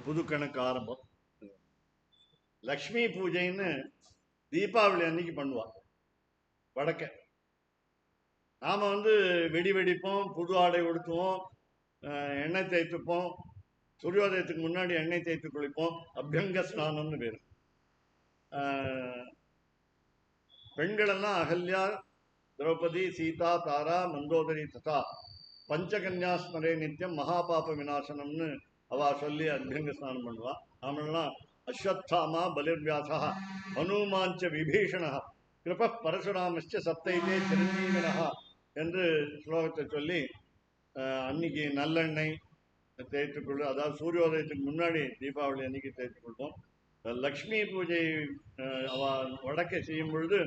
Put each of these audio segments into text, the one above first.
புது கணக்கு ஆரம்பம். லக்ஷ்மி பூஜைன்னு தீபாவளி அன்னைக்கு பண்ணுவான் வடக்க. நாம வெடி வெடிப்போம், புது ஆடை உடுத்துவோம், எண்ணெய் தேய்த்துப்போம், சூரியோதயத்துக்கு முன்னாடி எண்ணெய் தேய்த்து குளிப்போம், அபியங்க ஸ்நானம்னு பேரு. பெண்கள் எல்லாம் அகல்யா, திரௌபதி, சீதா, தாரா, மந்தோதரி ததா பஞ்சகன்யா ஸ்மரே நித்தியம் மகாபாப விநாசனம்னு அவ சொல்லி அபியங்க ஸ்நானம் பண்ணுவான். நாமெல்லாம் அஸ்வத்தாமா, பலிர்வியாசா, ஹனுமாஞ்ச விபீஷணா, கிருப பரசுராமஸ்ச சப்தைதே சிரஞ்சீவினா என்று ஸ்லோகத்தை சொல்லி அன்னைக்கு நல்லெண்ணெய் தேய்த்துக்கொள்ளு, அதாவது சூரியோதயத்துக்கு முன்னாடி தீபாவளி அன்னைக்கு தேய்த்துக்கொள்வோம். லக்ஷ்மி பூஜை அவ வடக்கை செய்யும் பொழுது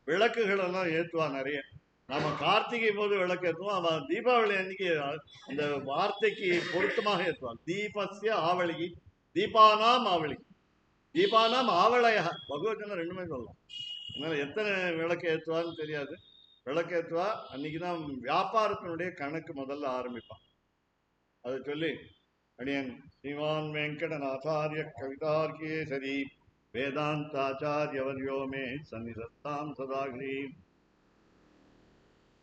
விளக்குகள் எல்லாம் ஏற்றுவா நிறைய. நாம கார்த்திகை போது விளக்கு ஏற்றுவோம், அவன் தீபாவளி அன்னைக்கு அந்த வார்த்தைக்கு பொருத்தமாக ஏற்றுவான். தீபஸ்ய ஆவலிகி, தீபானாம் ஆவலிகி, தீபானாம் ஆவளையா, பகவத்கீதை ரெண்டுமே சொல்லலாம். அதனால எத்தனை விளக்கு ஏற்றுவான்னு தெரியாது, விளக்கு ஏற்றுவா. அன்னைக்குதான் வியாபாரத்தினுடைய கணக்கு முதல்ல ஆரம்பிப்பான். அதை சொல்லி அடியன் ஸ்ரீமான் வெங்கடநாதாரிய கவிதார்கேசரி வேதாந்தாச்சாரியவர்யோ மே சன்னிதத்தாம் சதாகிரி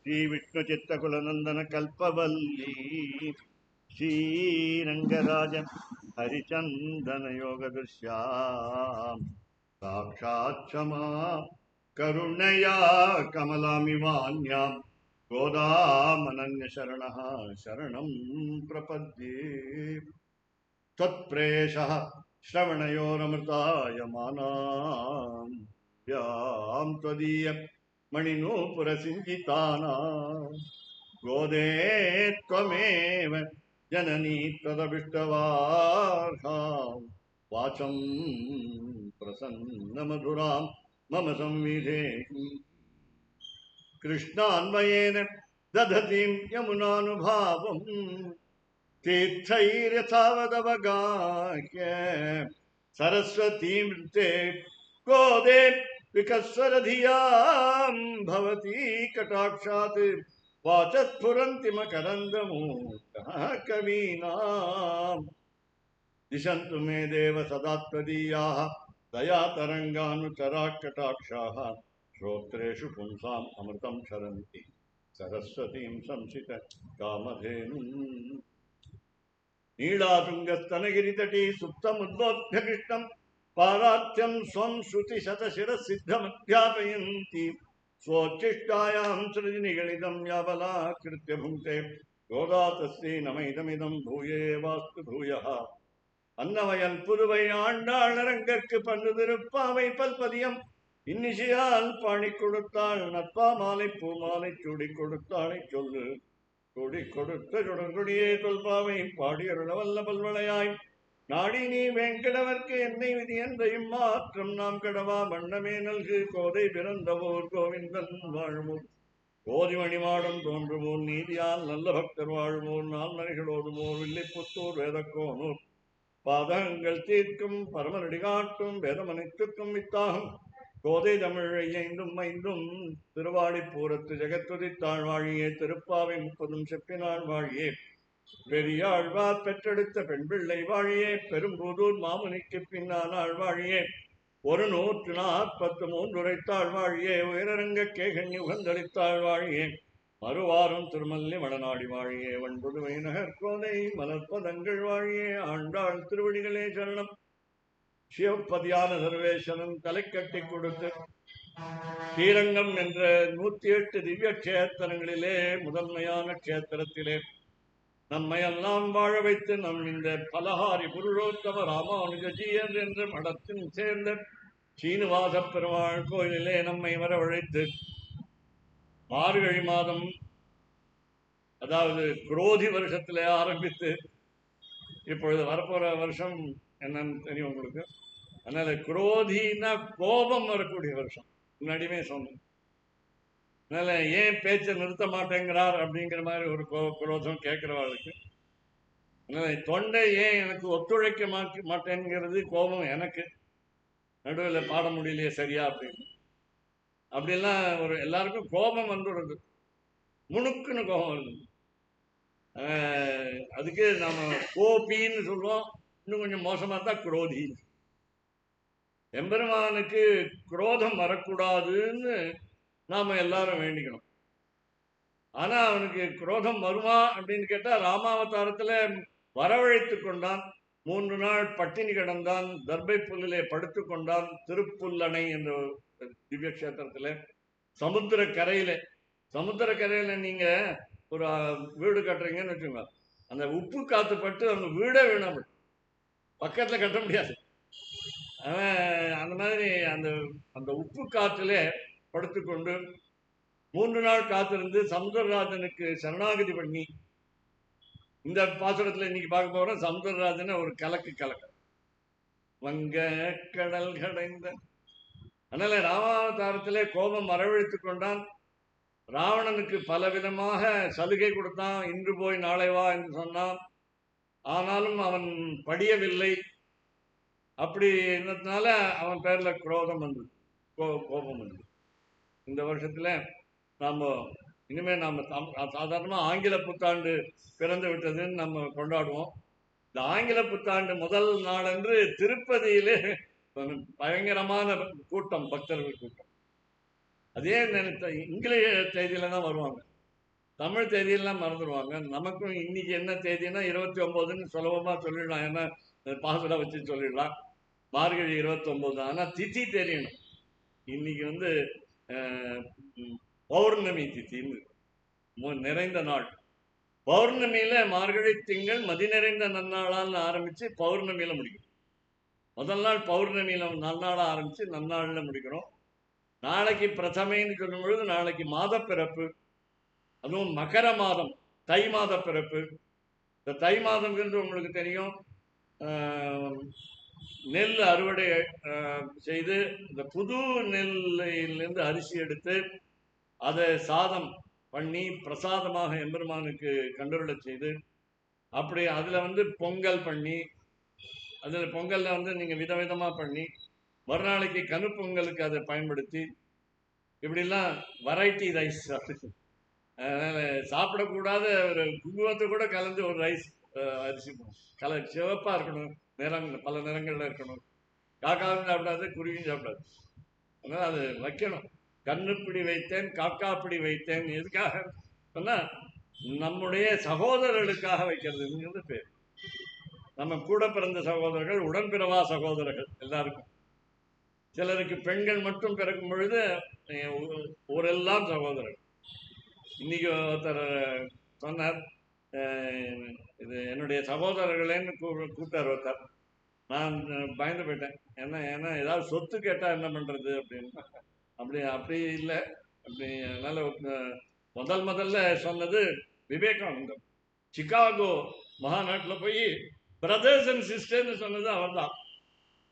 ஸ்ரீ விஷ்ணு சித்தகுலநந்தன கல்பவல்லி ஸ்ரீரங்கராஜன் ஹரிச்சந்தன யோக துஷ்யாம் சாட்சாட்சமா கருணையா கமலாமிவான்யாம் கோதாமனன்ய சரணः சரணம் பிரபத்யே. தத்ப்ரேஷः ஸ்ரவணயோரமிருதாயமானாம் யாம் त्वदीय मणिनूपुरसिञ्चितानां गोदे त्वमेव जननी तदभिष्टवार्हां वाचं प्रसन्नमधुरां मम संविधेहि. कृष्णान्वयेन दधतीं यमुनानुभावं तीर्थैर्यथावदवगाह्य सरस्वतीं ते गोदे विकस्वरधियां भवती कटाक्षात् वाचस्फुरन्ति मकरन्दमूर्धः कवीनाम्. दिशन्तु मे देव सदा त्वदीयाः दयातरङ्गानुचराः कटाक्षाः श्रोत्रेषु पुंसाम् अमृतं क्षरन्ति सरस्वतीं संसित कामधेनुम्. नीलातुङ्गस्तनगिरितटी सुप्तमुद्बोध्य कृष्णं पारात्यं स्वं श्रुतिशतशिरसिद्धमध्यापयन्ति स्वोच्छिष्टायां सृजनिगणितं याबलाकृत्य भुङ्क्ते गोदा तस्यै नमैदमिदं भूये वास्तु भूयः. அன்னவயல் புதுவை ஆண்டாள் அரங்கற்கு பண்டு திருப்பாவை பல்பதியம் இன்னிசையால் பாடி கொடுத்தாள் நட்பா மாலை பூமாலை சூடி கொடுத்தாளை சொல்லு கொடி கொடுத்த சுடர்கொடியே தொல்பாவை பாடியருள வல்ல பல்வளையாய் நாடி நீ வேங்கடவர்க்கு என்னை விதி என்றையும் மாற்றம் நாம் கடவா வண்ணமே நல்கு கோதை பிறந்தவோர் கோவிந்தன் வாழ்வோர் கோதிமணிமாடம் தோன்றுவோர் நீதியால் நல்ல பக்தர் வாழ்வோர் நால்மறைகளோடுவோர் வில்லிப்புத்தூர் வேதக்கோனூர் பாதகங்கள் தீர்க்கும் பரமனடி காட்டும் வேதமனைத்துக்கும் வித்தாகும் கோதை தமிழ் ஐந்தும் ஐந்தும் திருவாடிப்பூரத்து ஜெகத்துதித்தாள் வாழியே திருப்பாவை 30 செப்பினாள் வாழியே பெரியாழ்வார் பெற்றெடுத்த பெண் பிள்ளை வாழியே பெரும்புதூர் மாமுனிக்கு பின்னானாள் வாழியே 143 உரைத்தாள் வாழியே உயரரங்க கேகண்ணி உகந்தளித்தாள் வாழியே மறுவாரம் திருமல்லி மடநாடி வாழியே வன்புதுவை நகர் கோதை மலர்பதங்கள் வாழியே ஆண்டாள் திருவடிகளே சரணம். சிவப்பதியான சர்வேஸ்வரன் தலை கட்டி கொடுத்து ஸ்ரீரங்கம் என்ற 108 திவ்ய கஷேத்திரங்களிலே முதன்மையான கஷேத்திரத்திலே நம்மையெல்லாம் வாழ வைத்து நம் இந்த பலஹாரி புருஷோத்தம ராமானுஜஜீயர் என்ற மடத்தின் சேர்ந்த சீனிவாச பெருமாள் கோயிலிலே நம்மை வரவழைத்து மார்கழி மாதம், அதாவது குரோதி வருஷத்திலே ஆரம்பித்து இப்பொழுது வரப்போற வருஷம் என்னன்னு தெரியும் உங்களுக்கு. அதனால குரோதினா கோபம் வரக்கூடிய வருஷம், முன்னாடியுமே சொன்னேன். அதனால ஏன் பேச்சை நிறுத்த மாட்டேங்கிறார் அப்படிங்கிற மாதிரி ஒரு குரோதம் கேட்கிறவர்களுக்கு. அதனால தொண்டை ஏன் எனக்கு ஒத்துழைக்க மாட்டேங்கிறது கோபம் எனக்கு, நடுவில் பாட முடியலையே சரியா அப்படின்னு. அப்படிலாம் ஒரு எல்லாருக்கும் கோபம் வந்துடுறது, முணுக்குன்னு கோபம் வருது. அதுக்கு நாம கோபின்னு சொல்லுவோம், இன்னும் கொஞ்சம் மோசமா தான் குரோதி. எம்பெருமானுக்கு குரோதம் வரக்கூடாதுன்னு நாம எல்லாரும் வேண்டிக்கணும். ஆனா அவனுக்கு குரோதம் வருமா அப்படின்னு கேட்டா, ராமாவதாரத்துல வரவழைத்து கொண்டான். 3 நாள் பட்டினி கிடந்தான், தர்பை புல்லிலே படுத்து கொண்டான். திருப்புல்லணை என்ற திவ்ய கஷேத்திரத்துல சமுத்திர கரையில, சமுத்திர கரையில நீங்க ஒரு வீடு கட்டுறீங்கன்னு வச்சுக்கோங்க, அந்த உப்பு காத்து பட்டு அந்த வீடே வீணாமல் பக்கத்துல கட்ட முடியாது. அவன் அந்த மாதிரி அந்த அந்த உப்பு காற்றுல படுத்துக்கொண்டு 3 நாள் காத்திருந்து சமுத்திரராஜனுக்கு சரணாகதி பண்ணி, இந்த பாசுரத்துல இன்னைக்கு பார்க்க போறோம். சமுத்திரராஜனை ஒரு கலக்கு வங்க கடல் கடைந்த. அதனால ராமாவதாரத்திலே கோபம் வரவழைத்து கொண்டான். ராவணனுக்கு பலவிதமாக சலுகை கொடுத்தான். இன்று போய் நாளை வா என்று சொன்னான். ஆனாலும் அவன் படியவில்லை. அப்படி இருந்ததுனால அவன் பேர்ல குரோதம் வந்தது, கோபம் வந்தது. இந்த வருஷத்துல நாம இனிமே நாம சாதாரணமா ஆங்கில புத்தாண்டு பிறந்து விட்டதுன்னு நம்ம கொண்டாடுவோம். இந்த ஆங்கில புத்தாண்டு முதல் நாளன்று திருப்பதியிலே பயங்கரமான கூட்டம், பக்தர்கள் கூட்டம். அதே இங்கிலீஷ் தேதியில தான் வருவாங்க, தமிழ் தேதியெல்லாம் மறந்துடுவாங்க. நமக்கும் இன்னைக்கு என்ன தேதினா 29ன்னு சுலபமா சொல்லிடலாம், ஏன்னா பாசுரா வச்சு சொல்லிடலாம். மார்கழி 29 ஆனா திதி தெரியணும். இன்னைக்கு பௌர்ணமி திதின்னு நிறைந்த நாள். பௌர்ணமியில மார்கழி திங்கள் மதி நிறைந்த நன்னாளால் ஆரம்பிச்சு பௌர்ணமியில முடிக்கும். முதல் நாள் பௌர்ணமியில நன்னாளா ஆரம்பிச்சு நன்னாள்ல முடிக்கிறோம். நாளைக்கு பிரதமைன்னு சொல்லும் பொழுது நாளைக்கு மாத பிறப்பு, அதுவும் மகர மாதம், தை மாத பிறப்பு. இந்த தை மாதம்ங்கிறது உங்களுக்கு தெரியும், நெல் அறுவடை செய்து இந்த புது நெல்லிலிருந்து அரிசி எடுத்து அதை சாதம் பண்ணி பிரசாதமாக எம்பெருமானுக்கு கண்டருளை செய்து, அப்படி அதுல பொங்கல் பண்ணி, அதுல பொங்கல்ல நீங்க விதவிதமா பண்ணி மறுநாளைக்கு கனு பொங்கலுக்கு அதை பயன்படுத்தி, இப்படிலாம் வெரைட்டி ரைஸ். அதனால சாப்பிடக்கூடாத ஒரு குங்குமத்தை கூட கலந்து ஒரு ரைஸ் அரிசி சிவப்பா இருக்கணும், பல நிறங்கள்ல இருக்கணும். காக்காவும் சாப்பிடாது, குருவியும் சாப்பிடாது. அதனால அது வைக்கணும். கண்ணுப்பிடி வைத்தேன், காக்காப்பிடி வைத்தேன். எதுக்காக சொன்னா, நம்முடைய சகோதரர்களுக்காக வைக்கிறதுங்கிறது பேர். நம்ம கூட பிறந்த சகோதரர்கள், உடன்பிறவா சகோதரர்கள் எல்லாருக்கும். சிலருக்கு பெண்கள் மட்டும் பிறக்கும் பொழுது ஊரெல்லாம் சகோதரர்கள். இன்னைக்கு ஒருத்தர் சொன்னார், இது என்னுடைய சகோதரர்களேன்னு கூப்பிட்டார் ஒருத்தர். நான் பயந்து போயிட்டேன். ஏன்னா ஏதாவது சொத்து கேட்டா என்ன பண்றது அப்படின்னு. அப்படி இல்லை. அப்படி அதனால முதல்ல சொன்னது விவேகானந்தர். சிகாகோ மகாநாட்டில் போய் பிரதர்ஸ் அண்ட் சிஸ்டர்னு சொன்னது அவர் தான்.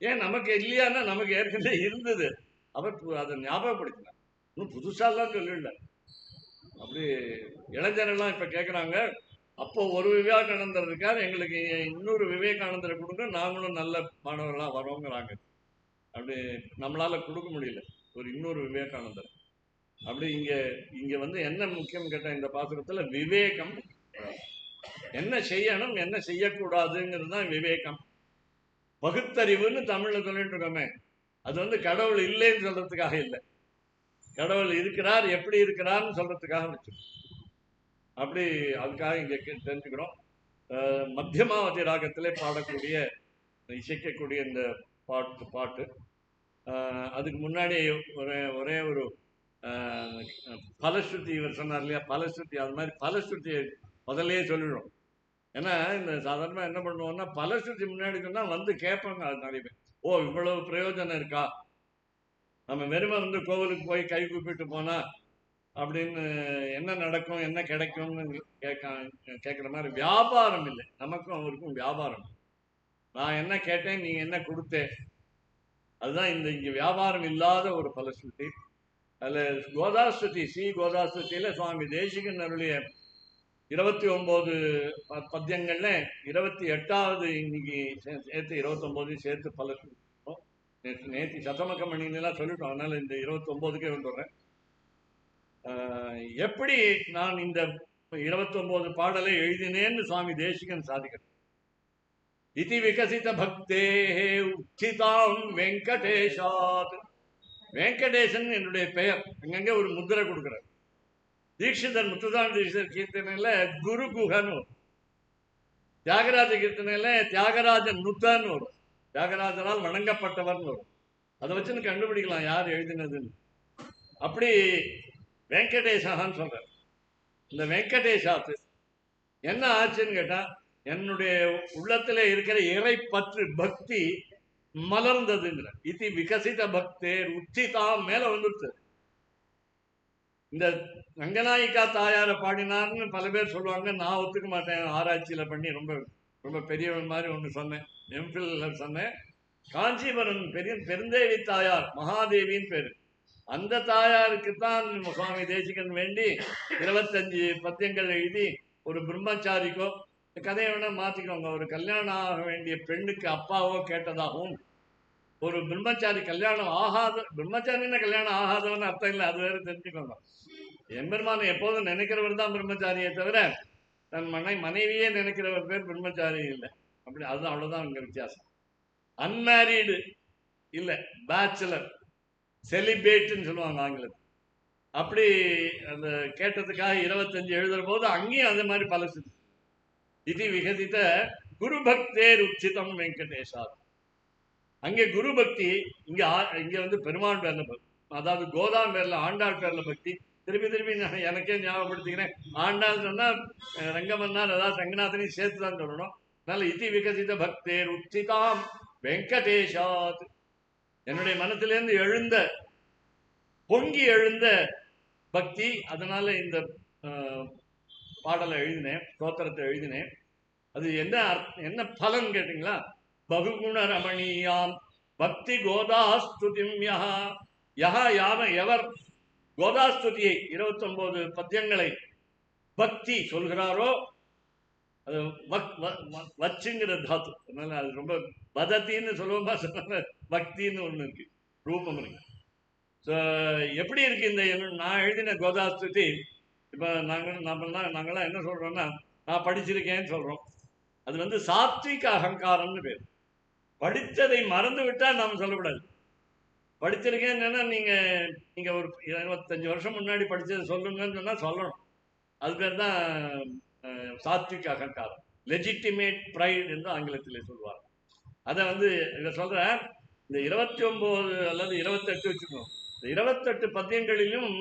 ஏன் நமக்கு இல்லையான்னா நமக்கு ஏற்கனவே இருந்தது. அவர் அதை ஞாபகப்படுத்தினார். இன்னும் புதுசாலாம் சொல்லிடல. அப்படி இளைஞரெல்லாம் இப்ப கேட்குறாங்க, அப்போ ஒரு விவேகானந்தர் இருக்கார், எங்களுக்கு இன்னொரு விவேகானந்தரை கொடுங்க, நாங்களும் நல்ல மாணவர்களாக வரோங்கிறாங்க. அப்படி நம்மளால கொடுக்க முடியல ஒரு இன்னொரு விவேகானந்தர். அப்படி இங்க என்ன முக்கியம் கேட்ட, இந்த பாசுரத்துல விவேகம், என்ன செய்யணும் என்ன செய்யக்கூடாதுங்கிறது தான் விவேகம். பகுத்தறிவுன்னு தமிழ்ல சொல்லிட்டு இருக்கோமே, அது கடவுள் இல்லைன்னு சொல்றதுக்காக இல்லை, கடவுள் இருக்கிறார், எப்படி இருக்கிறார்னு சொல்றதுக்காக வச்சு. அப்படி அதுக்காக இங்க தெரிஞ்சுக்கிறோம். மத்தியமாவதி ராகத்திலே பாடக்கூடிய இசைக்கக்கூடிய இந்த பாட்டு அதுக்கு முன்னாடி ஒரே ஒரு பலஸ்ருதி இவர் சொன்னார் இல்லையா, பலஸ்ருதி. அது மாதிரி பலஸ்ருதியை முதல்ல சொல்லிடும். ஏன்னா இந்த சாதாரணமா என்ன பண்ணுவோம்னா, பலஸ்ருதி முன்னாடி சொன்னா கேட்பாங்க அது நிறைய பேர். ஓ, இவ்வளவு பிரயோஜனம் இருக்கா, நம்ம வெறுமை கோவிலுக்கு போய் கை கூப்பிட்டு போனா அப்படின்னு என்ன நடக்கும் என்ன கிடைக்கும்னு கேட்குற மாதிரி வியாபாரம் இல்லை. நமக்கும் அவருக்கும் வியாபாரம். நான் என்ன கேட்டேன், நீங்க என்ன கொடுத்தேன், அதுதான் இங்க வியாபாரம் இல்லாத ஒரு பலஸ்ருதி. அதுல கோதாஸ்ருதி, ஸ்ரீ கோதாஸ்ருதியில சுவாமி தேசிகன் அருளிய 29 பத்தியங்கள்ல 28வது இன்னைக்கு சேர்த்து 29 சேர்த்து பலஸ்ருதி. நேற்று சதமக மணிலாம் சொல்லிட்டோம், அதனால இந்த 29க்கே வந்துடுறேன். எப்படி நான் இந்த 29 பாடலை எழுதினேன்னு சுவாமி தேசிகன் சாதிக்கிறார். இதி விகசித பக்தேஹே உச்சிதாம் வெங்கடேஷாத். வெங்கடேசன் என்னுடைய பெயர். அங்கங்க ஒரு முத்திரை கொடுக்குறார். தீட்சிதர் முத்துதான் தீட்சிதர் கீர்த்தனையில குரு குஹன்னு வரும். தியாகராஜ கீர்த்தனையில தியாகராஜ நுத்தன்னு வரும். தியாகராஜனால் வணங்கப்பட்டவர்னு வரும். அதை வச்சுன்னு கண்டுபிடிக்கலாம் யார் எழுதினதுன்னு. அப்படி வெங்கடேஷான்னு சொல்ற. இந்த வெங்கடேஷாத்து என்ன ஆச்சுன்னு கேட்டா, என்னுடைய உள்ளத்துல இருக்கிற இறை பற்று பக்தி மலர்ந்ததுங்கிற. இது விகசித பக்தேர் உச்சிதாம் மேல வந்துருச்சு. இந்த ரங்கநாயிகா தாயார பாடினார்னு பல பேர் சொல்லுவாங்க. நான் ஒத்துக்க மாட்டேன். ஆராய்ச்சியில பண்ணி ரொம்ப ரொம்ப பெரியவன் மாதிரி ஒன்று சொன்னேன். எம்பில் சொன்னேன். காஞ்சிபுரம் பெருந்தேவி தாயார் மகாதேவின்னு பேரு. அந்த தாயாருக்குத்தான் சுவாமி தேசிகன் வேண்டி 25 பத்தியங்கள் எழுதி ஒரு பிரம்மச்சாரிக்கோ, கதையை வேணா மாத்திக்கோங்க, ஒரு கல்யாணம் ஆக வேண்டிய பெண்ணுக்கு அப்பாவோ கேட்டதாகவும், ஒரு பிரம்மச்சாரி கல்யாணம் ஆகாத, பிரம்மச்சாரின்னா கல்யாணம் ஆகாதவன்னு அர்த்தம் இல்லை, அது வேற தெரிஞ்சுக்கோங்க. எம்பெருமான எப்போதும் நினைக்கிறவர் தான் பிரம்மச்சாரியை தவிர தன் மனைவியே நினைக்கிறவர் பேர் பிரம்மச்சாரி இல்லை. அப்படி அதுதான், அவ்வளவுதான் இங்க வித்தியாசம். அன்மேரீடு இல்லை, பேச்சுலர், செலிபேட்னு சொல்லுவாங்க ஆங்கிலத்தில். அப்படி அந்த கேட்டதுக்காக 25 எழுதுற போது அங்கேயும் அதே மாதிரி பலசு. இது விகசித்த குரு பக்தேர் உச்சிதம் வெங்கடேஷா. அங்கே குரு பக்தி, இங்க வந்து பெருமாள் பேர்ல பக்தி, அதாவது கோதான் பேர்ல ஆண்டாள் பேர்ல பக்தி. திருப்பி நான் எனக்கே ஞாபகப்படுத்திக்கிறேன். ஆண்டாள் சொன்னா ரங்கமன்னார் அதாவது ரங்கநாதனையும் சேர்த்து தான் சொல்லணும். அதனால இதி விகசித பக்தேர் உச்சிதாம் வெங்கடேஷாத். என்னுடைய மனத்திலிருந்து எழுந்த, பொங்கி எழுந்த பக்தி. அதனால இந்த பாடலை எழுதினேன், ஸ்தோத்திரத்தை எழுதினேன். அது என்ன பலன் கேட்டீங்களா? பகுகுண ரமணீயாம் பக்தி கோதாஸ்துதிம் யஹா. யஹா எவர் கோதாஸ்துதியை 29 பத்தியங்களை பக்தி சொல்கிறாரோ, அது வச்சுங்கிற தாத்து. அதனால அது ரொம்ப பதத்தின்னு சொல்லுவோமா, சொன்ன பக்தின்னு ஒண்ணு இருக்கு, ரூபம் இருக்கு. எப்படி இருக்கு இந்த நான் எழுதின கோதாஸ்துதி? இப்ப நாங்கெல்லாம் என்ன சொல்றோம்னா, நான் படிச்சிருக்கேன்னு சொல்றோம். அது வந்து சாத்விக அகங்காரம்னு பேர். படித்ததை மறந்து விட்டா நாம சொல்லக்கூடாது. படிச்சிருக்கேன்னு நீங்க ஒரு 25 வருஷம் முன்னாடி படிச்சதை சொல்லுங்கன்னு சொன்னா சொல்லணும். அது பேர் தான் சாத்விக அகங்காரம், லெஜிட்டிமேட் ப்ரைட் என்று ஆங்கிலத்திலே சொல்வார். அதை வந்து இதை சொல்ற, இந்த 29 அல்லது 28 வச்சுக்கணும். இந்த 28 பத்தியங்களிலும்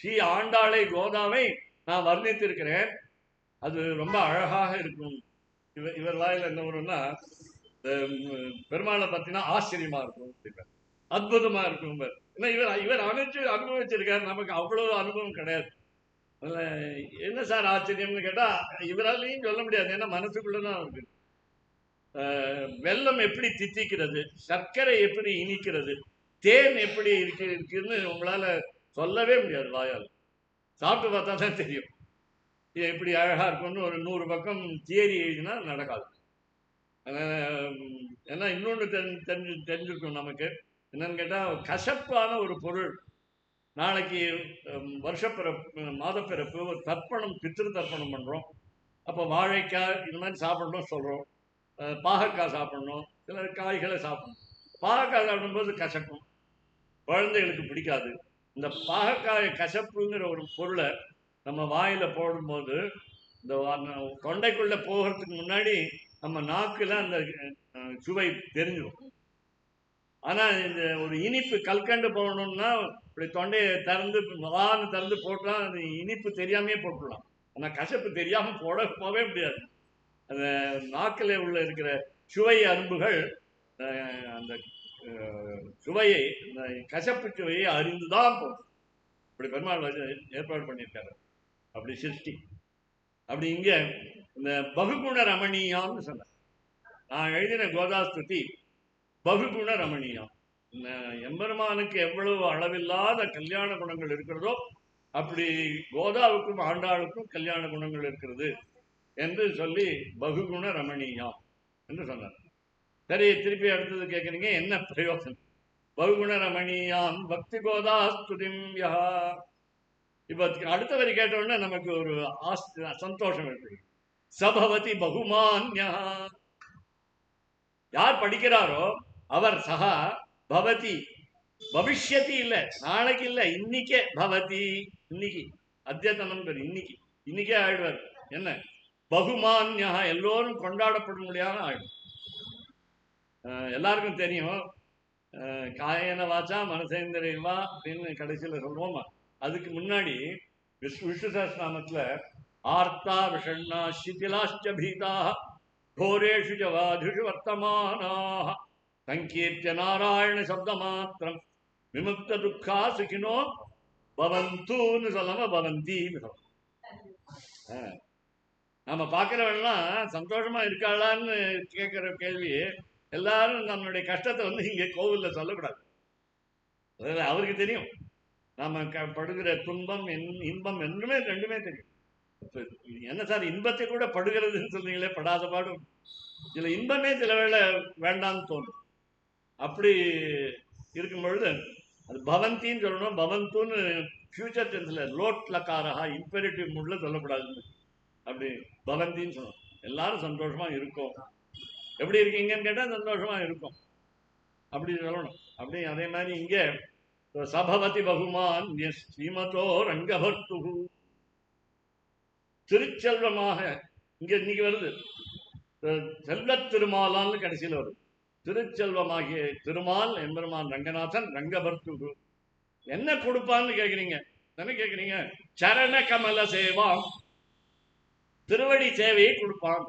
ஸ்ரீ ஆண்டாளை கோதாவை நான் வர்ணித்திருக்கிறேன். அது ரொம்ப அழகாக இருக்கும். இவர் வாயில என்ன வரும்னா, பெருமாளை பத்தினா ஆச்சரியமா இருக்கும், அற்புதமா இருக்கும். ஏன்னா இவர் அனுபவிச்சிருக்காரு, நமக்கு அவ்வளவு அனுபவம் கிடையாது. என்ன சார் ஆச்சரியம்னு கேட்டா இவராலையும் சொல்ல முடியாது, ஏன்னா மனசுக்குள்ளதான் இருக்கு. வெல்லம் எப்படி தித்திக்கிறது, சர்க்கரை எப்படி இனிக்கிறது, தேன் எப்படி இருக்குன்னு உங்களால சொல்லவே முடியாது வாயால். சாப்பிட்டு பார்த்தா தான் தெரியும் இது எப்படி அழகா இருக்கும்னு. ஒரு 100 பக்கம் தியரி எழுதினா நடக்காது. ஏன்னா இன்னொன்று தெரிஞ்சிருக்கும் நமக்கு. என்னன்னு கேட்டா, கசப்பான ஒரு பொருள், நாளைக்கு வருஷப்பிறப்பு மாதப்பிறப்பு ஒரு தர்ப்பணம், பித்திரு தர்ப்பணம் பண்றோம். அப்போ வாழைக்காய் இது மாதிரி சாப்பிடணும் சொல்றோம். பாகக்காய் சாப்பிடணும், சில காய்களை சாப்பிடணும். பாகக்காய் சாப்பிடும்போது கசக்கும், குழந்தைகளுக்கு பிடிக்காது. இந்த பாகக்காய் கசப்புங்கிற ஒரு பொருளை நம்ம வாயில போடும்போது, இந்த தொண்டைக்குள்ள போகிறதுக்கு முன்னாடி நம்ம நாக்குல அந்த சுவை தெரிஞ்சிடும். ஆனா இந்த ஒரு இனிப்பு கல்கண்டு போகணும்னா இப்படி தொண்டையை திறந்து திறந்து போட்டா அது இனிப்பு தெரியாமே போட்டுடலாம். ஆனா கசப்பு தெரியாம போகவே முடியாது. அந்த நாக்கில் உள்ள இருக்கிற சுவை அரும்புகள் அந்த சுவையை, கசப்பு சுவையை அறிந்துதான் போகும். இப்படி பெருமாள் ஏற்பாடு பண்ணியிருக்காரு. அப்படி சிருஷ்டி. அப்படி இங்க இந்த பகுகுண ரமணீயான்னு சொன்ன, நான் எழுதின கோதாஸ்துதி பகுகுண ரமணீயம். எம்பெருமானுக்கு எவ்வளவு அளவில்லாத கல்யாண குணங்கள் இருக்கிறதோ அப்படி கோதாவுக்கும் ஆண்டாளுக்கும் கல்யாண குணங்கள் இருக்கிறது என்று சொல்லி பகுகுண ரமணீயம் என்று சொன்னார். சரி, திருப்பி அடுத்தது கேட்குறீங்க, என்ன பிரயோசனம்? பகுகுண ரமணீயாம் பக்தி கோதாஸ்துதிம் யஹா. இப்ப அடுத்த வரி கேட்ட உடனே நமக்கு ஒரு சந்தோஷம் ஏற்படுது. சபவதி பகுமான்யா. யார் படிக்கிறாரோ அவர் சகா பவதி, பவிஷ்யதி இல்ல நாளைக்கு இல்ல, இன்னைக்கே பவதி, இன்னைக்கு அத்தியத்தனம் பேர், இன்னைக்கு இன்னைக்கே ஆயிடுவார். என்ன பகுமான்யா, எல்லோரும் கொண்டாடப்பட முடியாத ஆயிடும். எல்லாருக்கும் தெரியும் காயன வாச்சா மனசேந்திரியவா அப்படின்னு கடைசியில் சொல்லுவோமா. அதுக்கு முன்னாடி விஷ்ணு சஹஸ்ரநாமத்துல ஆர்த்தா விஷண்ணா சிதிலாஷ்ச பீதா கோரேஷு ஜவாதிஷு வர்த்தமானாः சங்கீர்த்திய நாராயண சப்த மாத்திரம் விமுக்த துக்கா சுகினோ பவந்தூன்னு சொல்லாம பவந்தின்னு சொல்லலாம். நம்ம பார்க்கிறவெல்லாம் சந்தோஷமா இருக்காளான்னு கேட்கிற கேள்வி, எல்லாரும் நம்மளுடைய கஷ்டத்தை வந்து இங்க கோவில்ல சொல்லக்கூடாது. அவருக்கு தெரியும் நாம படுகிற துன்பம் இன்பம் என்றுமே ரெண்டுமே தெரியும். என்ன சார் இன்பத்தை கூட படுகிறதுன்னு சொல்றீங்களே, படாத பாடும். சில இன்பமே சில வேளை வேண்டாம்னு தோணும். அப்படி இருக்கும் பொழுது அது பவந்தின்னு சொல்லணும். பவந்தூன்னு ஃபியூச்சர் டென்ஸ்ல லோட் லக்காரஹா இம்பெரிட்டிவ் மூட்ல சொல்லக்கூடாதுன்னு, அப்படி பவந்தின்னு சொல்லணும். எல்லாரும் சந்தோஷமா இருக்கும். எப்படி இருக்கீங்கன்னு கேட்டா சந்தோஷமா இருக்கும் அப்படி சொல்லணும். அப்படி அதே மாதிரி இங்கே சபவதி பகுமான் ஸ்ரீமதோ ரங்கபர்த்து, திருச்செல்வமாக இங்க இன்னைக்கு வருது, செல்வ திருமாலான்னு கடைசியில் வருது. திருச்செல்வமாகிய திருமால் எம்பெருமான் ரங்கநாதன் ரங்கபர்த்து என்ன கொடுப்பான்னு கேட்குறீங்க தானே கேட்குறீங்க. சரண கமல சேவாம், திருவடி சேவையை கொடுப்பான்,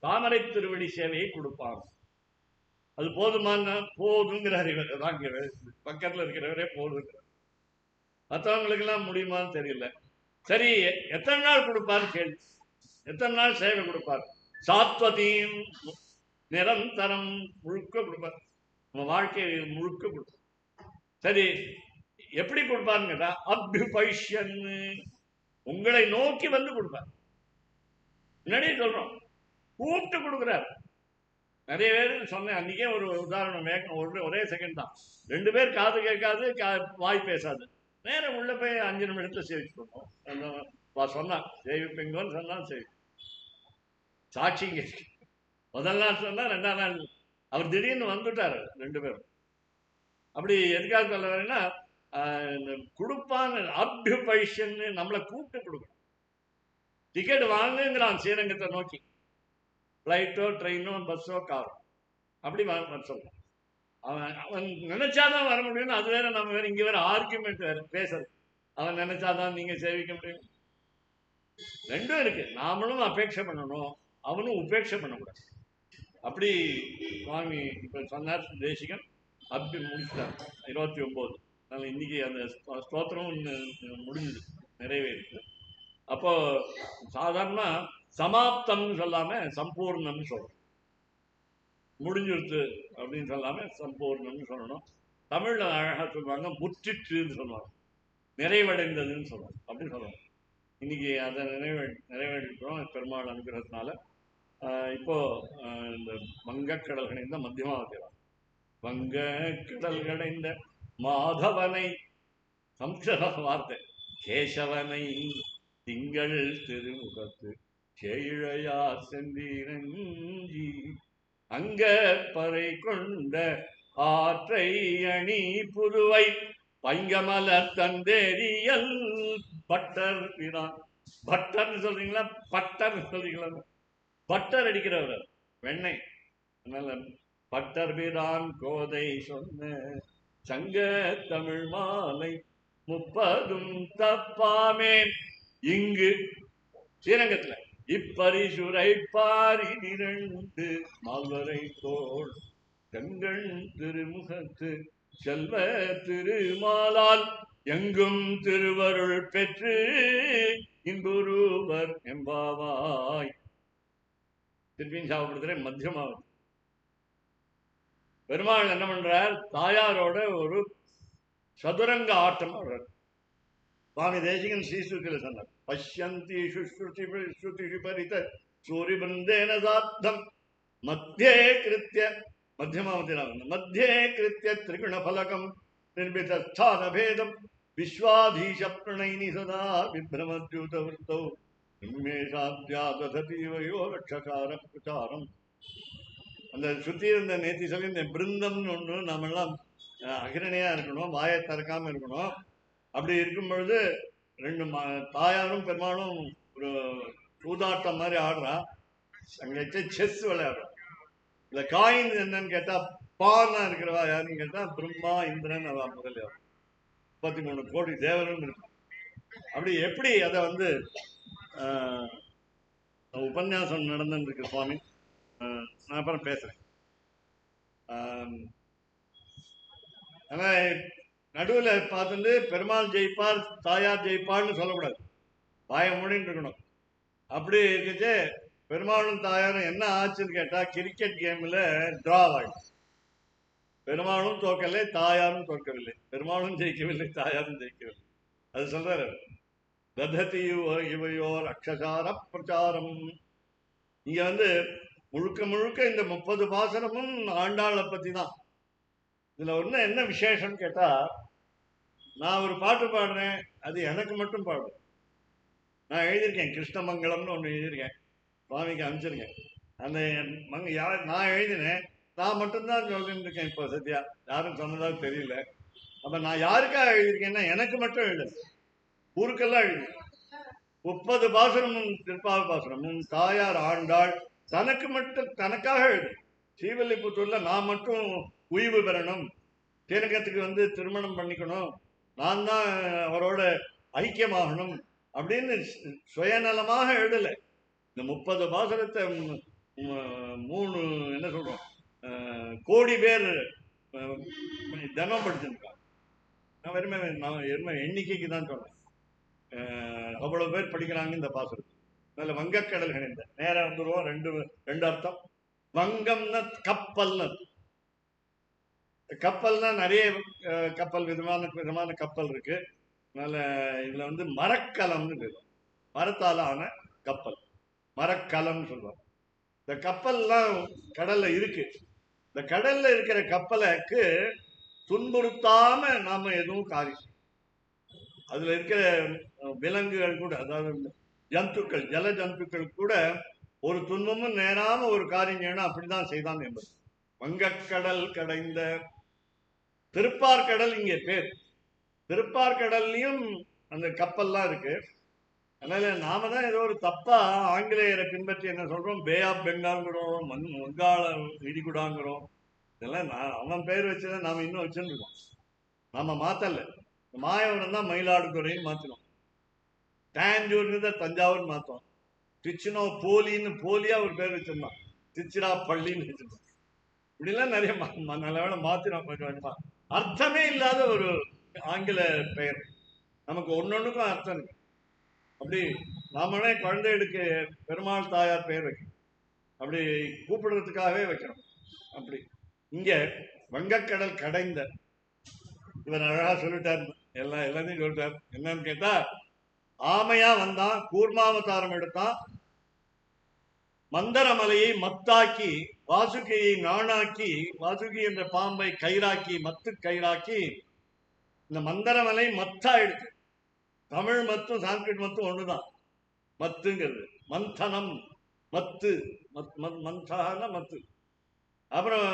தாமரை திருவடி சேவையை கொடுப்பான். அது போதுமான போதுங்கிறார் இவர் தான், பக்கத்தில் இருக்கிறவரே போதுங்கிறார். மற்றவங்களுக்கு எல்லாம் முடியுமான்னு தெரியல. சரி, எத்தனை நாள் கொடுப்பார் கேள்வி, எத்தனை நாள் சேவை கொடுப்பார். சாத்வதியும் நிரந்தரம் முழுக்க கொடுப்பார், நம்ம வாழ்க்கையை முழுக்க கொடுப்பார். சரி, எப்படி கொடுப்பாருன்னு கேட்டா அபியுபைஷ்யன், உங்களை நோக்கி வந்து கொடுப்பார். முன்னாடியே சொல்றோம், கூப்பிட்டு கொடுக்குறார். நிறைய பேர் சொன்னேன் அன்னைக்கே ஒரு உதாரணம், ஒரே செகண்ட் தான். 2 பேர் காது கேட்காது, வாய் பேசாது, நேரம் உள்ள போய் 5 நிமிஷத்துல சேவிச்சுக்கணும். சொன்னான் சேவிப்பீங்கன்னு சொன்னான், சேவி சாட்சிங்க. முதல் நாள் சொன்னா 2ஆம் நாள் அவர் திடீர்னு வந்துட்டாரு 2 பேரும். அப்படி எதுக்காக சொல்ல வரேன்னா, கொடுப்பான்னு அபியுபைஷன்னு நம்மளை கூப்பிட்டு கொடுக்கணும். டிக்கெட் வாங்குங்கிறான் ஸ்ரீரங்கத்தை நோக்கி, ஃப்ளைட்டோ ட்ரெயினோ பஸ்ஸோ காரோ, அப்படி வர சொல்றான். அவன் நினைச்சாதான் வர முடியும்னு, அது வேற நம்ம வேற இங்க வேற ஆர்குமெண்ட் வேற பேசுறது. அவன் நினைச்சாதான் நீங்க சேவிக்க முடியும். ரெண்டும் இருக்கு. நாமளும் அபேட்சை பண்ணணும், அவனும் உபேட்சை பண்ணக்கூடாது. அப்படி சுவாமி இப்ப சொன்னார் தேசிகன், அப்படி முடிச்சுட்டார் 29. அதனால இன்னைக்கு அந்த ஸ்தோத்திரம் முடிஞ்சது, நிறைவேறிச்சு. அப்போ சாதாரண சமாப்தம்னு சொல்லாம சம்பூர்ணம்னு சொல்லணும், முடிஞ்சிருத்து அப்படின்னு சொல்லாம சம்பூர்ணம்னு சொல்லணும். தமிழ்ல அழகா சொல்லுவாங்க முற்றிற்றுன்னு சொல்லுவாங்க, நிறைவடைந்ததுன்னு சொல்லுவாங்க, அப்படின்னு சொல்லுவாங்க. இன்னைக்கு அதை நிறைவேற்றிக்கிறோம் பெருமாள் அனுகிறதுனால. இப்போ இந்த வங்கக்கடல் கடைந்த மத்தியமாவதிரா, வங்க கடல் கடைந்த மாதவனை, சம்ஸ்கிருத வார்த்தை, கேசவனை திங்கள் திருமுகத்து கேழையார் செந்திரஞ்சி அங்க பறை கொண்ட ஆற்றை அணி புதுவை பைங்கமல தந்தேரியல் பட்டர் பிரான். பட்டர்னு சொல்றீங்களா, பட்டர் சொல்றீங்களா? பட்டர் அடிக்கிறவர் வெண்ணெய். அதனால பட்டர் பிரான் கோதை சொன்ன சங்க தமிழ் மாலை 30 தப்பாமே இங்கு ஸ்ரீரங்கத்துல இப்பரிசுரை பாரி 2 மால்வரை தோள் கண்கள் திருமுகத்து செல்வ திருமாலால் எங்கும் திருவருள் பெற்று இன்புருவர் எம்பாவாய். திருப்பியும் சாப்பிடுற மத்தியமாவது பெருமாள் என்ன பண்றார், தாயாரோட ஒரு சதுரங்க ஆட்டம் ஆடுறார். சுவாமி தேசிகன் ஸ்ரீஸ்ருதியில சொன்னார், பஷ்யந்தி ஸ்ருதி பரித சூரி பிருந்தேன சாத்தம் மத்தியே கிருத்திய, மத்தியமாவதி மத்தியே கிருத்திய திரிகுண பலகம் நிர்மித ஸ்தான பேதம் விஸ்வாதீஷ பிரணயினி சதா விப்ரமத்யூத விருத்தௌ நிம்மேஷாத்யாததீவையோ ரட்சகார பிரச்சாரம். அந்த சுத்தி இருந்த நேத்தி சொல்லி இந்த பிருந்தம்னு ஒன்று நாமெல்லாம் அகிரணையா இருக்கணும், வாயை திறக்காம இருக்கணும். அப்படி இருக்கும் பொழுது ரெண்டு தாயாரும் பெருமாளும் ஒரு சூதாட்டம் மாதிரி ஆடுறா. அங்க செஸ் விளையாடுறோம். இந்த காயின் என்னன்னு கேட்டா பானா இருக்கிறவா யாருன்னு கேட்டா பிரம்மா இந்திரன் அவன் முதலியார் 33 கோடி தேவரும் இருக்கு. அப்படி எப்படி அதை வந்து உபன்யாசம் நடந்துருக்கு சுவாமி. நான் அப்புறம் பேசுறேன். ஆனா நடுவில் பார்த்துட்டு பெருமாள் ஜெயிப்பார் தாயார் ஜெயிப்பார்னு சொல்லக்கூடாது, வாய மூடின்னு இருக்கணும். அப்படி இருக்குச்சு பெருமாளும் தாயாரும் என்ன ஆச்சுன்னு கேட்டா கிரிக்கெட் கேம்ல டிரா ஆயிடுச்சு. பெருமாளும் தோக்கலை, தாயாரும் தோற்கவில்லை. பெருமாளும் ஜெயிக்கவில்லை, தாயாரும் ஜெயிக்கவில்லை. அது சொல்றாரு இவையோர் அக்ஷசார பிரச்சாரம். இங்க வந்து முழுக்க முழுக்க இந்த 30 பாசனமும் ஆண்டாளை பத்தி தான். இதுல ஒண்ணு என்ன விசேஷம் கேட்டா, நான் ஒரு பாட்டு பாடுறேன், அது எனக்கு மட்டும் பாடுறேன். நான் எழுதியிருக்கேன், கிருஷ்ணமங்கலம்னு ஒன்று எழுதியிருக்கேன், சுவாமிக்கு அனுப்பிச்சிருக்கேன். அந்த நான் எழுதினேன், நான் மட்டும்தான் சொல்லிட்டு இருக்கேன். இப்போ சத்யா யாரும் சொன்னதாக தெரியல. அப்ப நான் யாருக்காக எழுதியிருக்கேன்னா எனக்கு மட்டும் எழுது, ஊருக்கெல்லாம் எழுது. 30 பாசனமும் திருப்பாவ பாசனமும் தாயார் ஆண்டாள் தனக்கு மட்டும் தனக்காக எழுது. ஸ்ரீவில்லிபுத்தூர்ல நான் மட்டும் உய்வு பெறணும், தேனகத்துக்கு வந்து திருமணம் பண்ணிக்கணும், நான் தான் அவரோட ஐக்கியமாகணும் அப்படின்னு சுயநலமாக எழுதலை. இந்த 30 பாசனத்தை 3 என்ன சொல்றோம் கோடி பேர் தினம் படிச்சிருக்காங்க. நான் வெறுமை எண்ணிக்கைக்கு தான் சொன்னேன். அவ்வளவு பேர் படிக்கிறாங்க இந்த பாசனம். அதில் வங்கக்கடல் கிடைந்த நேரம் வந்துருவோம். ரெண்டு அர்த்தம். வங்கம்னா கப்பல்னு, கப்பல்னா நிறைய கப்பல் விதமான கப்பல் இருக்கு. அதனால இதுல வந்து மரக்கலம்னு பேர், மரத்தால ஆன கப்பல், மரக்கலம்னு சொல்லுவாங்க. இந்த கப்பல்லாம் கடல்ல இருக்கு. இந்த கடல்ல இருக்கிற கப்பலுக்கு துன்புறுத்தாம நாம எதுவும் காரியம், அதுல இருக்கிற விலங்குகள் கூட, அதாவது ஜந்துக்கள், ஜல ஜந்துக்கள் கூட ஒரு துன்பமும் நேராம ஒரு காரியம் செய்யணும், அப்படிதான் செய்தான் என்பது. வங்கக்கடல் கடைந்த திருப்பார்கடல் இங்கே பேர். திருப்பார்கடல்லையும் அந்த கப்பல்லாம் இருக்கு. அதனால நாம தான் ஏதோ ஒரு தப்பா ஆங்கிலேயரை பின்பற்றி என்ன சொல்றோம், பே ஆஃப் பெங்கால்ங்கிறோம், வங்காள விரிகுடாங்கிறோம். இதெல்லாம் அவன் பேர் வச்சுதான் நாம இன்னும் வச்சுருக்கோம். நாம மாத்தல. மாயவரம் தான் மயிலாடுதுறைன்னு மாத்தினோம், தாஞ்சூர்னு தஞ்சாவூர் மாத்தோம், திருச்சினோ போலியா ஒரு பேர் வச்சிருந்தான், திருச்சிரா பள்ளின்னு வச்சிருந்தோம். இப்படிலாம் நிறைய நல்ல மாத்தினோம் கொஞ்சம் கொஞ்சமா. அர்த்தமே இல்லாத ஒரு ஆங்கில பெயர், நமக்கு ஒன்னொன்னுக்கும் அர்த்தம் இருக்கு. அப்படி நாமளே குழந்தைகளுக்கு பெருமாள் தாயார் பெயர் வைக்கணும், அப்படி கூப்பிடுறதுக்காகவே வைக்கணும். அப்படி இங்க வங்கக்கடல் கடைந்த, இவர் அழகா சொல்லிட்டார், எல்லாத்தையும் சொல்லிட்டார். என்னன்னு கேட்டா, ஆமையா வந்தான், கூர்மாவதாரம் எடுத்தான், மந்தரமலையை மத்தாக்கி, வாசுகியை நாணாக்கி, வாசுகி என்ற பாம்பை கயிறாக்கி, மத்து கயிறாக்கி, இந்த மந்தரமலை மத்தாயிடுச்சு. தமிழ் மத்தும் சான்ஸ்கிரிட் மத்தும் ஒண்ணுதான், மத்துங்கிறது. மந்தனம் மத்து, மந்தான மத்து. அப்புறம்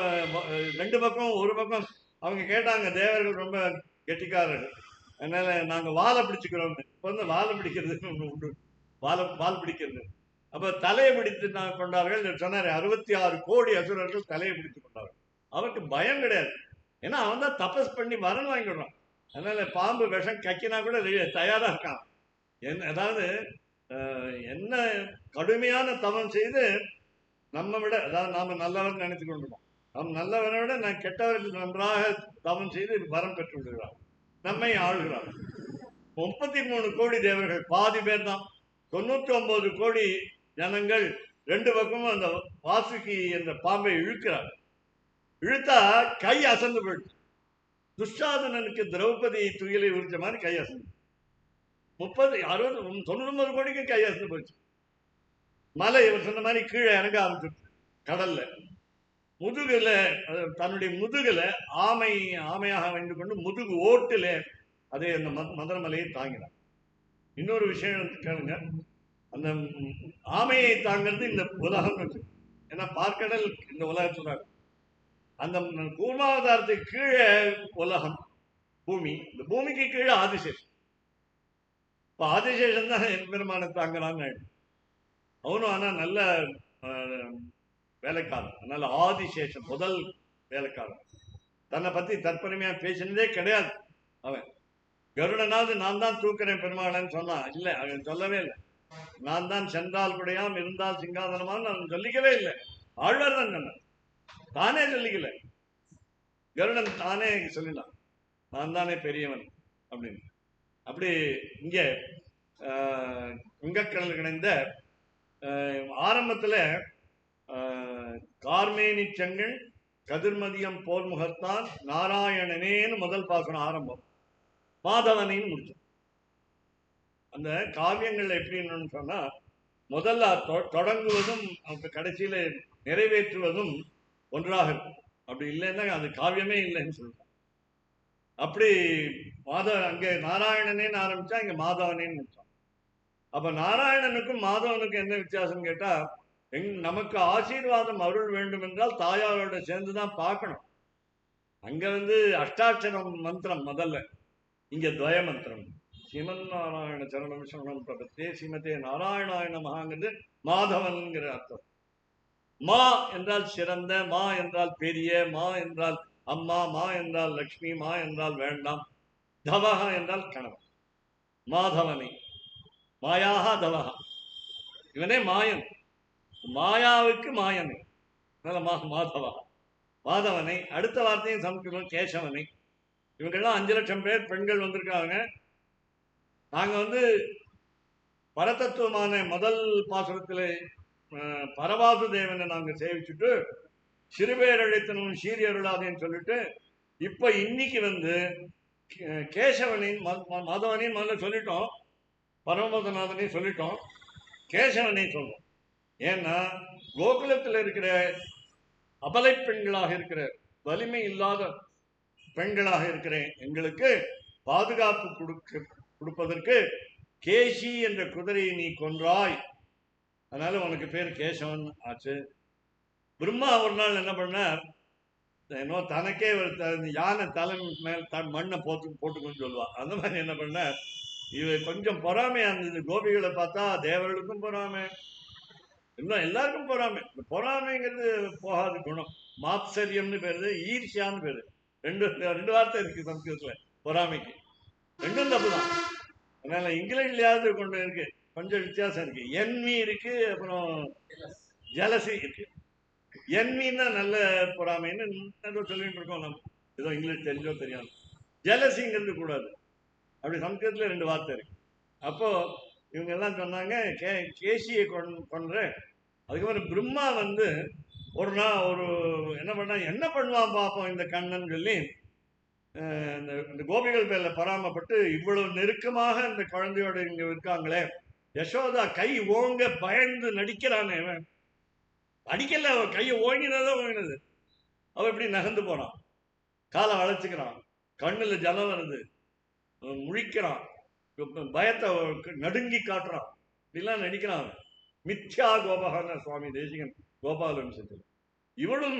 2 பக்கம், ஒரு பக்கம் அவங்க கேட்டாங்க, தேவர்கள் ரொம்ப கெட்டிக்காரர்கள், அதனால நாங்க வாழை பிடிச்சுக்கிறோம். இப்ப வந்து வாழை பிடிக்கிறது உண்டு, வால் பிடிக்கிறது. அப்ப தலையை பிடித்து கொண்டார்கள் சொன்னாரு. 66 கோடி அசுரர்கள் தலையை பிடித்து கொண்டார்கள். அவருக்கு பயம் கிடையாது, ஏன்னா அவன் தான் தபஸ் பண்ணி வரன் வாங்கிடுறான். அதனால பாம்பு விஷம் கக்கினா கூட தயாரா இருக்கான். அதாவது என்ன கடுமையான தவம் செய்து நம்ம விட, அதாவது நாம நல்லவர் நினைத்து கொண்டிருக்கோம், நம் நல்லவரை விட நான் கெட்டவர்கள் நன்றாக தவம் செய்து வரம் பெற்று விடுகிறார், நம்மை ஆளுகிறார். 33 கோடி தேவர்கள் பாதி பேர் தான், 99 கோடி ஜனங்கள் 2 பக்கமும் அந்த வாசுகி என்ற பாம்பை இழுக்கிறார். இழுத்தா கை அசந்து போயிடுச்சு. துஷாதனனுக்கு திரௌபதி துயிலை உரிச்ச மாதிரி கை அசந்து, 99 கோடிக்கு கை அசந்து போயிடுச்சு. மலை இவர் சொன்ன மாதிரி கீழே இறங்க ஆரம்பிச்சிருச்சு கடல்ல. முதுகுல, தன்னுடைய முதுகுல ஆமையாக வைந்து கொண்டு முதுகு ஓட்டுல அதே அந்த மதுரமலையை தாங்கினார். இன்னொரு விஷயம் கேளுங்க, அந்த ஆமையை தாங்கிறது இந்த உலகம். ஏன்னா பார்க்கடல் இந்த உலகத்துல அந்த கூர்மாவதாரத்துக்கு கீழே உலகம் பூமி, இந்த பூமிக்கு கீழே ஆதிசேஷன். இப்ப ஆதிசேஷன் தான் என் பெருமான தாங்கலான்னு அவனும். ஆனா நல்ல வேலைக்காரன், அதனால ஆதிசேஷன் முதல் வேலைக்காரன். தன்னை பத்தி தற்பெருமையா பேசினதே கிடையாது அவன். கருடனாவது நான் தான் தூக்குறேன் பெருமாளன்னு சொன்னான். இல்லை, அவன் சொல்லவே இல்லை. நான் தான் சென்றால் குடையாம் இருந்தால் சிங்காதனமான்னு அவன் சொல்லிக்கவே இல்லை. ஆழ்வார் தான் சொன்னான், தானே சொல்லிக்கல. கருடன் தானே சொல்லினான், நான் தானே பெரியவன் அப்படின்னு. அப்படி இங்கே வங்கக்கடல் கிடந்த ஆரம்பத்துல கார்மேனி செங்கல் கதிர்மதியம் போர் முகத்தான் நாராயணனேன்னு முதல் பாசனம் ஆரம்பம், மாதவனின்னு முடிச்சோம். அந்த காவியங்கள் எப்படின்னு சொன்னா முதல்ல தொடங்குவதும் கடைசியில நிறைவேற்றுவதும் ஒன்றாக இருக்கும். அப்படி இல்லைன்னா அது காவியமே இல்லைன்னு சொல்றான். அப்படி அங்கே நாராயணனேன்னு ஆரம்பிச்சா இங்க மாதவனேன்னு முடிச்சான். அப்ப நாராயணனுக்கும் மாதவனுக்கும் என்ன வித்தியாசம் கேட்டா, நமக்கு ஆசீர்வாதம் அருள் வேண்டும் என்றால் தாயாரோட சேர்ந்துதான் பார்க்கணும். அங்க அஷ்டாட்சரம் மந்திரம் முதல்ல, இங்க துவய மந்திரம். ஸ்ரீமன் நாராயண சரணம் சரணம் பிரபத்தே ஸ்ரீமதே நாராயணாய நமஹாங்கிறது மாதவன்கிற அர்த்தம். மா என்றால் சிறந்த, மா என்றால் பெரிய, மா என்றால் அம்மா, மா என்றால் லக்ஷ்மி, மா என்றால் வேண்டாம், தவஹா என்றால் கணவன். மாதவனை மாயாகா தவஹா, இவனே மாயன், மாயாவுக்கு மாயனை, மாதவா மாதவனை. அடுத்த வார்த்தையும் சமஸ்கிருதம் கேசவனை. இவங்கெல்லாம் 5 லட்சம் பேர் பெண்கள் வந்திருக்காங்க. நாங்க பரதத்துவமான முதல் பாசுரத்தில் பரவாசு தேவனை நாங்க சேவிச்சுட்டு சிறுபேரழைத்தனும் சீரியருளாதேன்னு சொல்லிட்டு, இப்ப இன்னைக்கு கேசவனின் மாதவனையும் முதல்ல சொல்லிட்டோம், பரமபதநாதனையும் சொல்லிட்டோம், கேசவனையும் சொல்றோம். ஏன்னா கோகுலத்தில் இருக்கிற அபலை பெண்களாக இருக்கிற, வலிமை இல்லாத பெண்களாக இருக்கிற எங்களுக்கு பாதுகாப்பு கொடுப்பதற்கு கேசி என்ற குதிரையை நீ கொன்றாய், அதனால உனக்கு பேர் கேசவன் ஆச்சு. பிரம்மா ஒரு நாள் என்ன பண்ணார், தனக்கே யானை தலை மேல் மண்ணை போட்டுக்கொண்டு சொல்லுவான். அந்த மாதிரி என்ன பண்ணார், இவ கொஞ்சம் பொறாமையா இருந்தது. கோபிகளை பார்த்தா தேவர்களுக்கும் பொறாமை, இன்னும் எல்லாருக்கும் பொறாமை. இந்த பொறாமைங்கிறது போகாத குணம். மாத்சரியம்னு பேரு, ஈர்ஷியான்னு பேரு. ரெண்டு வார்த்தை இருக்கு சம்ஸ்கிருதத்துல பொறாமைக்கு. ரெண்டும் தப்புதான். அதனால இங்கிலீஷ்லயாவது கொண்டு இருக்கு, கொஞ்சம் வித்தியாசம் இருக்கு. என்வி இருக்கு, அப்புறம் ஜலசி இருக்கு. என்வின்னா நல்ல பொறாமைன்னு சொல்லிட்டு இருக்கோம் நம்ம, ஏதோ இங்கிலீஷ் தெரிஞ்சோ தெரியாது. ஜலசிங்கிறது கூடாது. அப்படி சம்ஸ்கிருதத்துல 2 வார்த்தை இருக்கு. அப்போ இவங்க எல்லாம் சொன்னாங்க கேசியை கொன்ற. அதுக்கப்புறம் பிரம்மா ஒரு நாள் என்ன பண்ணா, என்ன பண்ணுவான் பார்ப்போம் இந்த கண்ணன் சொல்லி இந்த கோபிகள் பேர்ல பராமப்பட்டு, இவ்வளவு நெருக்கமாக இந்த குழந்தையோட இங்க இருக்காங்களே, யசோதா கை ஓங்க பயந்து நடிக்கிறானே, அடிக்கல, அவ கையை ஓங்கினதான் ஓங்கினது. அவ எப்படி நகர்ந்து போறான், காலை வளைச்சுக்கிறான், கண்ணுல ஜலம் வருது, முழிக்கிறான், பயத்தை நடுங்கி காட்டுறான், இப்படிலாம் நடிக்கிறான். மித்யா கோபகான சுவாமி தேசிகன் கோபால வம்சத்தில். இவளும்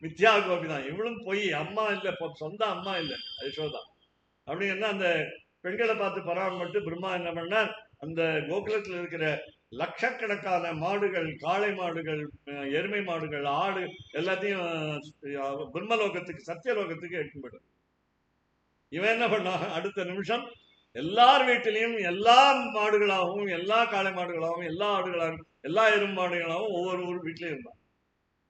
மித்யா கோபி தான், இவளும் பொய், அம்மா இல்லை, சொந்த அம்மா இல்லை யசோதா. அப்படின்னா அந்த பெண்களை பார்த்து பராமப்பட்டு பிரம்மா என்ன பண்ணார், அந்த கோகுலத்தில் இருக்கிற லட்சக்கணக்கான மாடுகள், காளை மாடுகள், எருமை மாடுகள், ஆடு எல்லாத்தையும் பிரம்மலோகத்துக்கு, சத்தியலோகத்துக்கு எடுத்து போயிடும். இவன் என்ன பண்ணான், அடுத்த நிமிஷம் எல்லார் வீட்டிலையும் எல்லா மாடுகளாகவும், எல்லா காளை மாடுகளாகவும், எல்லா ஆடுகளாகவும், எல்லா எறும்பு மாடுகளாகவும் ஒவ்வொரு வீட்லையும் இருந்தான்.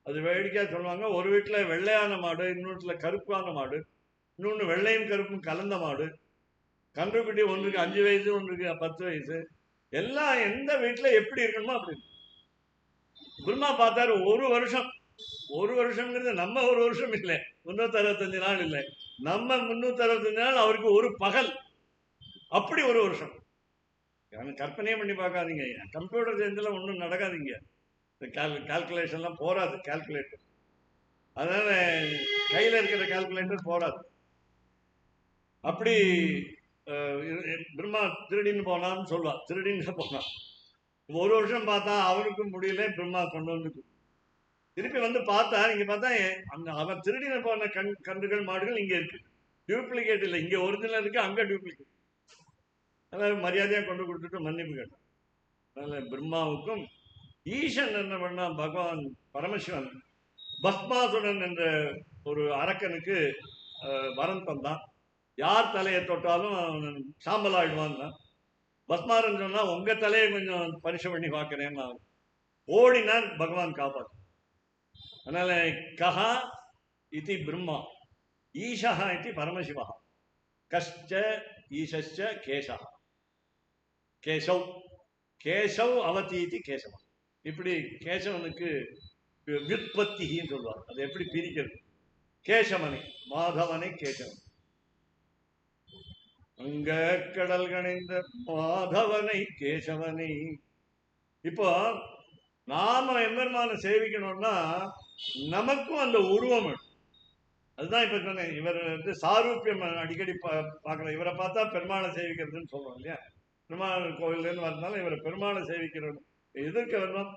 அது வேடிக்கையா சொல்லுவாங்க, ஒரு வீட்டில் வெள்ளையான மாடு, இன்னொரு வீட்டில் கருப்பான மாடு, இன்னொன்று வெள்ளையும் கருப்பும் கலந்த மாடு, கன்றுக்குட்டி ஒன்றுக்கு 5 வயசு, ஒன்றுக்கு 10 வயசு, எல்லாம் எந்த வீட்டில் எப்படி இருக்கணுமோ அப்படி. பிரம்மா பார்த்தாரு, ஒரு வருஷம்ங்கிறது நம்ம ஒரு வருஷம் இல்லை, 365 நாள் இல்லை, நம்ம 365 நாள், அவருக்கு ஒரு பகல், அப்படி ஒரு வருஷம். கற்பனையே பண்ணி பார்க்காதீங்க, கம்ப்யூட்டர் சேர்ந்துல ஒன்றும் நடக்காதீங்க, கால்குலேஷன்லாம் போராது, கால்குலேட்டர். அதனால கையில் இருக்கிற கால்குலேட்டர் போராது. அப்படி பிரம்மா திருடின்னு போனான்னு சொல்லுவா, திருடின்னு போனான். ஒரு வருஷம் பார்த்தா அவருக்கும் முடியல, பிரம்மா கொண்டு வந்து திருப்பி வந்து பார்த்தா இங்க பார்த்தா அந்த அவன் திருடின போன கன்றுகள் மாடுகள் இங்க இருக்கு, டூப்ளிகேட் இல்லை, இங்க ஒரிஜினல் இருக்கு, அங்க டூப்ளிகேட். அதனால மரியாதையா கொண்டு கொடுத்துட்டு மன்னிப்பு கேட்டான். அதனால பிரம்மாவுக்கும் ஈசன் என்ன பண்ணா, பகவான் பரமசிவன் பஸ்மாசுரன் என்ற ஒரு அரக்கனுக்கு வரம் தந்தான். யார் தலையை தொட்டாலும் சாம்பல் ஆயிடுவான். பஸ்மாரன் சொன்னா உங்க தலையை கொஞ்சம் பரிசு பண்ணி பார்க்கிறேன். ஓடினார், பகவான் காப்பாற்று. அதனால கஹா இது பிரம்மா, ஈஷா இது பரமசிவா, கஷ்ட ஈஷ கேசா, கேசவ் கேசவ் அவதீதி கேசவா. இப்படி கேசவனுக்கு வியுற்பத்தின்னு சொல்லுவார். அது எப்படி பிரிக்கிறது? கேசவனை மாதவனை கேசவன், அங்க கடல் கணைந்த மாதவனை கேசவனை. இப்போ நாம எம்பெருமான சேவிக்கணும்னா நமக்கும் அந்த உருவம். அதுதான் இப்ப சொன்னேன், இவர் வந்து சாரூபியம் அடிக்கடி பார்க்கணும். இவரை பார்த்தா பெருமாளை சேவிக்கிறதுன்னு சொல்றோம் இல்லையா? பெருமாள் கோவில்லேருந்து வரதுனால இவரை பெருமாளை சேவிக்கிறது. எதிர்க்க வரணும்,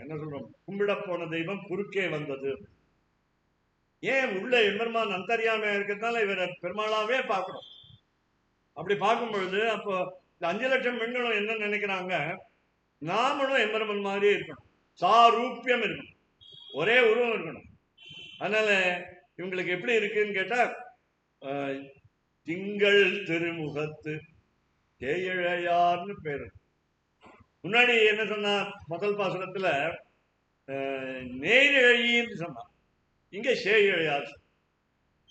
என்ன சொல்றோம், கும்பிட போன தெய்வம் குறுக்கே வந்தது. ஏன் உள்ள எம்பெருமான் அந்தரியாமையா இருக்கிறதுனால இவரை பெருமாளாவே பார்க்கணும். அப்படி பார்க்கும் பொழுது அப்போ இந்த 5 லட்சம் பெண்களும் என்ன நினைக்கிறாங்க, நாமளும் எம்பெருமான் மாதிரியே இருக்கணும், சாரூபியம் இருக்கணும், ஒரே உருவம் இருக்கணும். அதனால இவங்களுக்கு எப்படி இருக்குன்னு கேட்டா, திங்கள் திருமுகத்து தேயிழையார்னு பேரு. முன்னாடி என்ன சொன்னா, முதல் பாசுரத்துல நேரிழைன்னு சொன்னான், இங்க சேயிழையார்.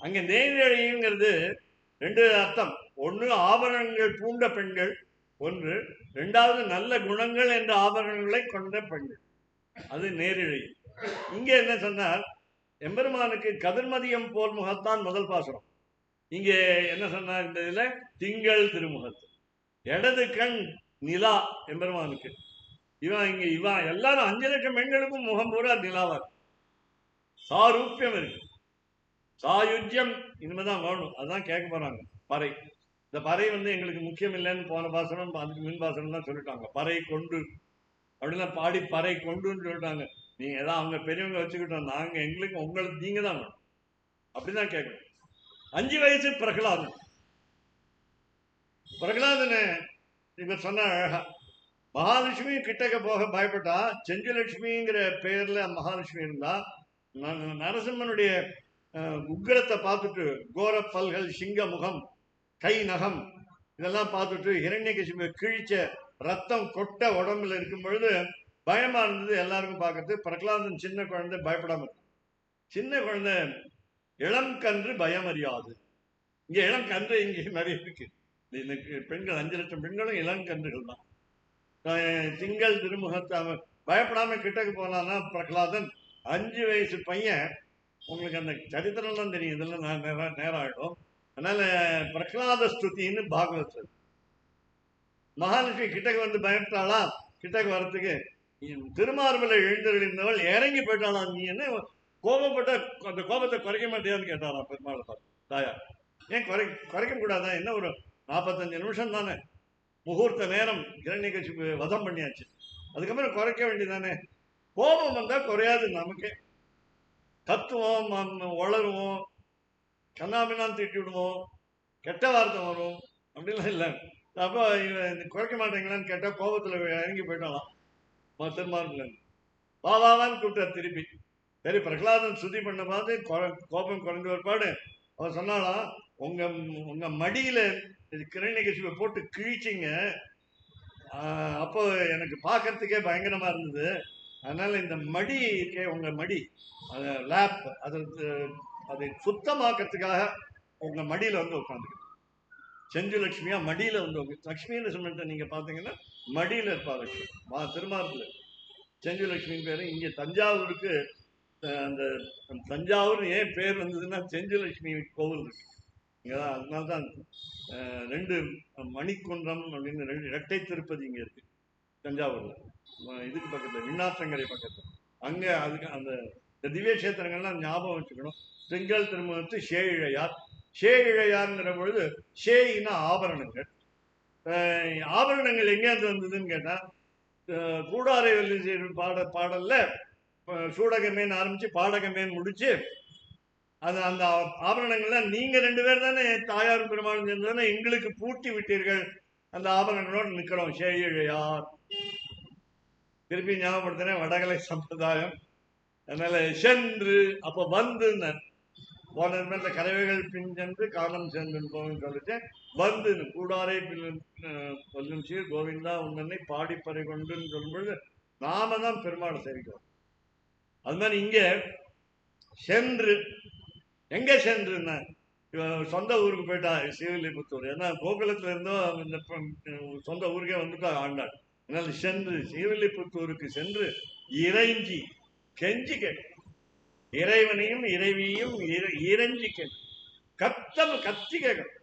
அங்க நேரிழைங்கிறது 2 அர்த்தம். ஒன்று ஆபரணங்கள் பூண்ட பெண்கள் ஒன்று, 2வது நல்ல குணங்கள் என்ற ஆபரணங்களை கொண்ட பெண்கள், அது நேரிழை. இங்க என்ன சொன்னார், எம்பெருமானுக்கு கதிர்மதியம் போல் முகத்தான் முதல் பாசுரம். இங்கே என்ன சொன்னார், இந்த இதுல திங்கள் திருமுகத்து, இடது கண் நிலா எம்பெருமானுக்கு. இவன் எல்லாரும் 5 லட்சம் பெண்களுக்கும் முகம் பூரா நிலாவா, சாரூபியம் இருக்கு, சாயுஜ்யம் இனிமேதான் வேணும். அதான் கேட்க போறாங்க. பறை, இந்த பறை வந்து எங்களுக்கு முக்கியம் இல்லைன்னு போன பாசனம் அதுக்கு மின் பாசனம் தான் சொல்லிட்டாங்க. பறை கொண்டு அப்படிலாம் பாடி பறை கொண்டுன்னு சொல்லிட்டாங்க. நீங்க ஏதாவது அவங்க பெரியவங்க வச்சுக்கிட்டோம், நாங்க எங்களுக்கு உங்களுக்கு நீங்க தான் வேணும், அப்படிதான் கேட்கணும். 5 வயசு பிரகலாதன். பிரகலாதனை இவர் சொன்ன அழகா, மகாலட்சுமி கிட்டக்க போக பயப்பட்டா, செஞ்சுலட்சுமிங்கிற பேர்ல மகாலட்சுமி இருந்தா, நரசிம்மனுடைய உக்கிரத்தை பார்த்துட்டு, கோர பல்கள், சிங்க முகம், கை நகம் இதெல்லாம் பார்த்துட்டு ஹிரண்யகசிபு கிழிச்ச ரத்தம் கொட்ட உடம்புல இருக்கும் பொழுது பயமா இருந்தது எல்லாருக்கும் பார்க்கறது. பிரகலாதன் சின்ன குழந்தை, பயப்படாம இருக்கு. சின்ன குழந்தை, இளம் கன்று பயம் அறியாது. இங்க இளம் கன்று இங்க நிறைய இருக்கு. பெண்கள் 5 லட்சம் பெண்களும் இளம் கன்றுகள் தான். திங்கள் திருமுகத்தை பயப்படாம கிட்டக்கு போனான்னா பிரகலாதன் 5 வயசு பையன். உங்களுக்கு அந்த சரித்திரம் தான் தெரியும், இதெல்லாம் நான் நேரம் ஆயிடும். அதனால பிரகலாத ஸ்துதின்னு பாகவத். மகாலட்சுமி கிட்டக்கு வந்து பயப்பட்டாளா, கிட்டக்கு வர்றதுக்கு திருமார்பலை எழுந்தருளிந்தவள் இறங்கி போயிட்டாளா, நீ என்ன கோபப்பட்ட அந்த கோபத்தை குறைக்க மாட்டியான்னு கேட்டாராம் பெருமாளை பார்த்து. தாயா, ஏன் குறைக்க கூடாதா, என்ன ஒரு 45 நிமிஷம் தானே, முகூர்த்த நேரம், ஹிரண்யகசிபு வதம் பண்ணியாச்சு, அதுக்கப்புறம் குறைக்க வேண்டியதானே. கோபம் வந்தா குறையாது, நமக்கே கத்துவோம், வளருவோம், கண்ணாபின்னான்னு திட்டி விடுவோம், கெட்ட வார்த்தை வரும், அப்படிலாம் இல்லை. அப்போ குறைக்க மாட்டேங்களான்னு கேட்டா கோபத்துல இறங்கி போயிட்டாலாம் திருமார்பில். வாவான்னு கூப்பிட்டார் திருப்பி. சரி, பிரகலாதன் சுதி பண்ண பார்த்து கோபம் குறைஞ்ச ஒருபாடு அவர் சொன்னாலாம், உங்க மடியில ஹிரண்யகசிபை போட்டு கிழிச்சிங்க, அப்போ எனக்கு பார்க்கறதுக்கே பயங்கரமா இருந்தது. அதனால இந்த மடி இருக்கே, உங்க மடி லேப், அதை சுத்தமாக்கிறதுக்காக உங்க மடியில வந்து உட்காந்துக்கிட்டு, செஞ்சுலட்சுமியா மடியில வந்து லட்சுமின்னு சொல்லிட்டு நீங்க பாத்தீங்கன்னா மடியில இருப்பா லட்சுமி. திருமார்புல செஞ்சுலட்சுமின்னு பேரு. இங்க தஞ்சாவூருக்கு அந்த தஞ்சாவூர் ஏன் பேர் வந்ததுன்னா செஞ்சுலட்சுமி கோவில் இருக்கு இங்கதான். அதனால்தான் 2 மணிக்குன்றம் அப்படின்னு 2 இரட்டை திருப்பதி இங்க இருக்கு தஞ்சாவூர்ல. இதுக்கு பக்கத்துல விண்ணாற்றங்கரை பக்கத்துல. அங்க அதுக்கு அந்த திவ்ய கஷேத்திரங்கள்லாம் ஞாபகம் வச்சுக்கணும். திங்கள் திருமுகத்து ஷேயிழையார். ஷேயிழையார்ங்கிற பொழுது ஷேயினா ஆபரணங்கள், ஆபரணங்கள் எங்கேருந்து வந்ததுன்னு கேட்டா கூடாரை வள்ளி பாடல்ல சூடகமேன்னு ஆரம்பிச்சு பாடகமேன்னு முடிச்சு அது அந்த ஆபரணங்கள்லாம் நீங்க 2 பேர் தானே தாயார் பெருமாளும் சேர்ந்து எங்களுக்கு பூட்டி விட்டீர்கள், அந்த ஆபரணங்களோடு நிக்கிறோம் சேழையார். திருப்பி ஞாபகப்படுத்தினேன் வடகலை சம்பிரதாயம். அதனால சென்று அப்ப வந்து போன கறவைகள் பின் சென்று காலம் சேர்ந்து சொல்லிட்டு வந்து கூடாரை கொல்லும் சீர் கோவிந்தா உன்னை பாடிப்பறை கொண்டுன்னு சொல்லும்பொழுது நாம தான் பெருமாளை சேவிக்கிறோம். அது மாதிரி இங்க சென்று எங்க சென்றுன்னா சொந்த ஊருக்கு போயிட்டா ஸ்ரீவில்லிபுத்தூர். ஏன்னா கோகுலத்துல இருந்தோ இந்த சொந்த ஊருக்கே வந்துட்டா ஆண்டாள். அதனால சென்று ஸ்ரீவில்லிபுத்தூருக்கு சென்று இறைஞ்சி கெஞ்சி கேட்க, இறைவனையும் இறைவியையும் இறைஞ்சி கேட்க, கத்தி கேட்கணும்.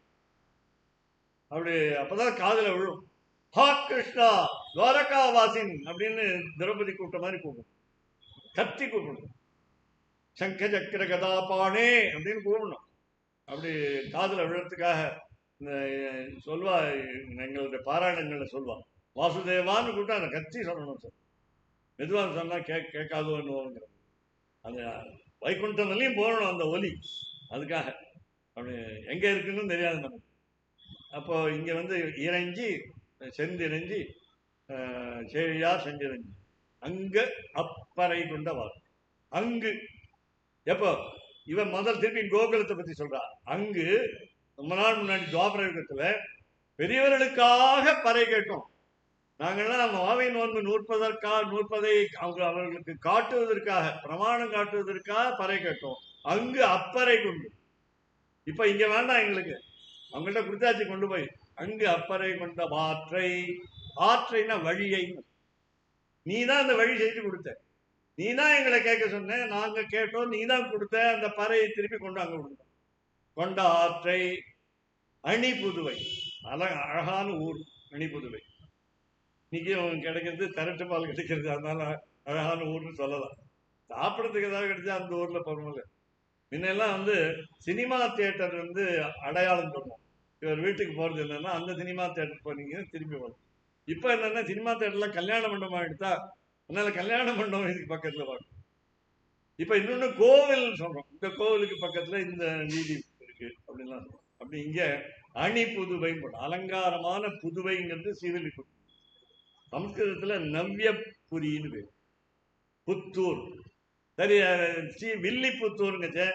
அப்படி அப்பதான் காதுல விழும். ஹா கிருஷ்ணா துவாரகா வாசின் அப்படின்னு திரௌபதி கூப்பிட்ட மாதிரி கூப்பிடும், கத்தி கூப்பிடணும். சங்க சக்கர கதாபானே அப்படின்னு கூப்பிடணும். அப்படி காதுல விழத்துக்காக சொல்வா, எங்களுடைய பாராயணங்கள்ல சொல்வா, வாசுதேவான்னு கூப்பிட்டா அந்த கத்தி சொல்லணும் சார். மெதுவாக சொன்னா கேட்காதோன்னு அந்த வைகுண்டம்லையும் போகணும் அந்த ஒலி. அதுக்காக அப்படி எங்க இருக்குன்னு தெரியாது நமக்கு. அப்போ இங்க வந்து இறைஞ்சி செந்திறைஞ்சி சேழியா செஞ்சிறைஞ்சி அங்க அப்பறை கொண்ட வாழ். அங்கு எப்போ இவன் முதல் திருப்பி கோகுலத்தை பத்தி சொல்றா. அங்கு ரொம்ப நாள் முன்னாடி துவாபர யுகத்துல பெரியவர்களுக்காக பறை கேட்டோம். நாங்கள்லாம் வாவை நோன்பு நூற்பதை அவர்களுக்கு காட்டுவதற்காக, பிரமாணம் காட்டுவதற்காக பறை கேட்டோம். அங்கு அப்பறை கொண்டு. இப்ப இங்க வேண்டாம் எங்களுக்கு, அவங்கள்ட்ட கொடுத்தாச்சு கொண்டு போய். அங்கு அப்பறை கொண்ட ஆற்றை, ஆற்றைனா வழியை, நீ தான் அந்த வழி செய்து கொடுத்த, நீ தான் எங்களை கேட்க சொன்ன, நாங்க கேட்டோம், நீ தான் கொடுத்த. அந்த பறையை திருப்பி கொண்டு அங்க கொடுத்தோம். கொண்ட ஆற்றை அணி புதுவை, அழகான ஊர் அணி புதுவை. இன்னைக்கு கிடைக்கிறது திரட்டு பால் கிடைக்கிறது, அதனால அழகான ஊர்னு சொல்லலாம். சாப்பிடறதுக்கு ஏதாவது கிடைச்சா அந்த ஊர்ல பரவாயில்ல. முன்னெல்லாம் வந்து சினிமா தியேட்டர் வந்து அடையாளம் பண்ணுவோம். இவர் வீட்டுக்கு போறது என்னன்னா அந்த சினிமா தியேட்டர் போனீங்க திருப்பி வரும். இப்ப என்னன்னா சினிமா தியேட்டர்ல கல்யாண மண்டபம் எடுத்தா, அதனால கல்யாண மண்டபம் இதுக்கு பக்கத்துல பார்க்கணும். இப்ப இன்னொன்னு கோவில் சொல்றோம், இந்த கோவிலுக்கு பக்கத்துல இந்த வீதி இருக்கு அப்படின்லாம் சொல்றோம். அப்படி இங்க அணி புதுவை, அலங்காரமான புதுவைங்கிறது ஸ்ரீவில்லிபுத்தூர். சம்ஸ்கிருதத்துல நவ்யபுரின்னு பேர். புத்தூர் சரி, ஸ்ரீ வில்லிபுத்தூருங்க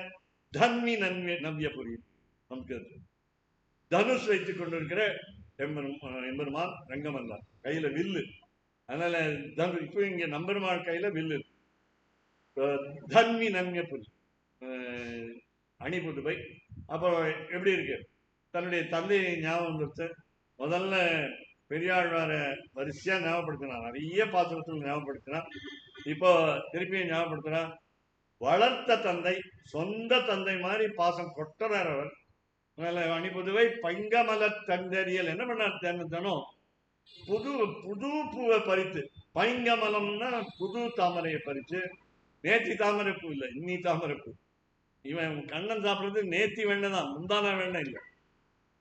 தன்வி நவ்யபுரி. சம்ஸ்கிருதத்தில் தனுஷ் வைத்துக் கொண்டிருக்கிற எம்பெருமான் ரங்கமல்லா கையில வில்லு. அதனால இப்போ இங்க நம்பெருமாள் கையில வில்லு. தன்வி நவ்யபுரி அணி புதுவை. அப்புறம் எப்படி இருக்கு, தன்னுடைய தந்தையை ஞாபகம் வந்துருச்சு. முதல்ல பெரியாழ்வார வரிசையா ஞாபகப்படுத்தினான், நிறைய பாத்திரத்தில் ஞாபகப்படுத்தினான். இப்போ திருப்பியும் ஞாபகப்படுத்தினான். வளர்த்த தந்தை, சொந்த தந்தை மாதிரி பாசம் கொட்டறார் அவர். அணி புதுவை பைங்கமல தந்தறியல் என்ன பண்ணார், தினம் புது புது பூவை பறித்து, பைங்கமலம்னா புது தாமரையை பறிச்சு, நேத்தி தாமரை பூ இல்லை, இன்னி தாமரை பூ. இவன் கண்ணன் சாப்பிடுறது நேத்தி வெண்ணை தான், முந்தான வெண்ணை இல்லை.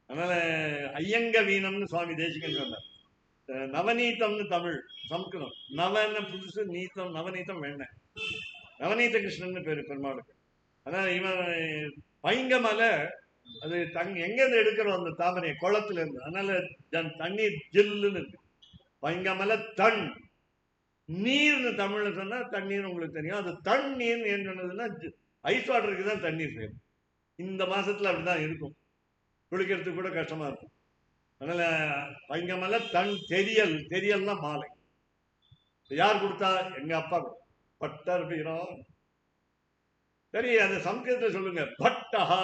அதனால ஐயங்க வீணம்னு சுவாமி தேசிகன் சொன்னார். நவநீதம்னு தமிழ், சம்ஸ்கிருதம். நவன புதுசு, நீத்தம், நவநீதம் வெண்ணை. நவநீத கிருஷ்ணன் பேரு பெருமாளுக்கு. அதனால இவன் பைங்கமலை அது எங்க இருந்து எடுக்கிறோம் அந்த தாமரையை, குளத்துல இருந்து. அதனால தண்ணீர் ஜில்லுன்னு இருக்கு. பைங்கமலை தண் நீர்னு தமிழ்ல சொன்னா தண்ணீர் உங்களுக்கு தெரியும். அது தண்ணீர் ஏன் சொன்னதுன்னா ஐஸ் வாட்டருக்கு தான் தண்ணீர் வேணும். இந்த மாசத்துல அப்படிதான் இருக்கும், குளிக்கிறதுக்கு கூட கஷ்டமா இருக்கும். அதனால பைங்கமலை தன் தெரியல், தெரியல்னா மாலை. யார் கொடுத்தா, எங்க அப்பா பட்டர் பீரம். சரி, அந்த சம்ஸ்கிருதத்தை சொல்லுங்க. பட்டஹா,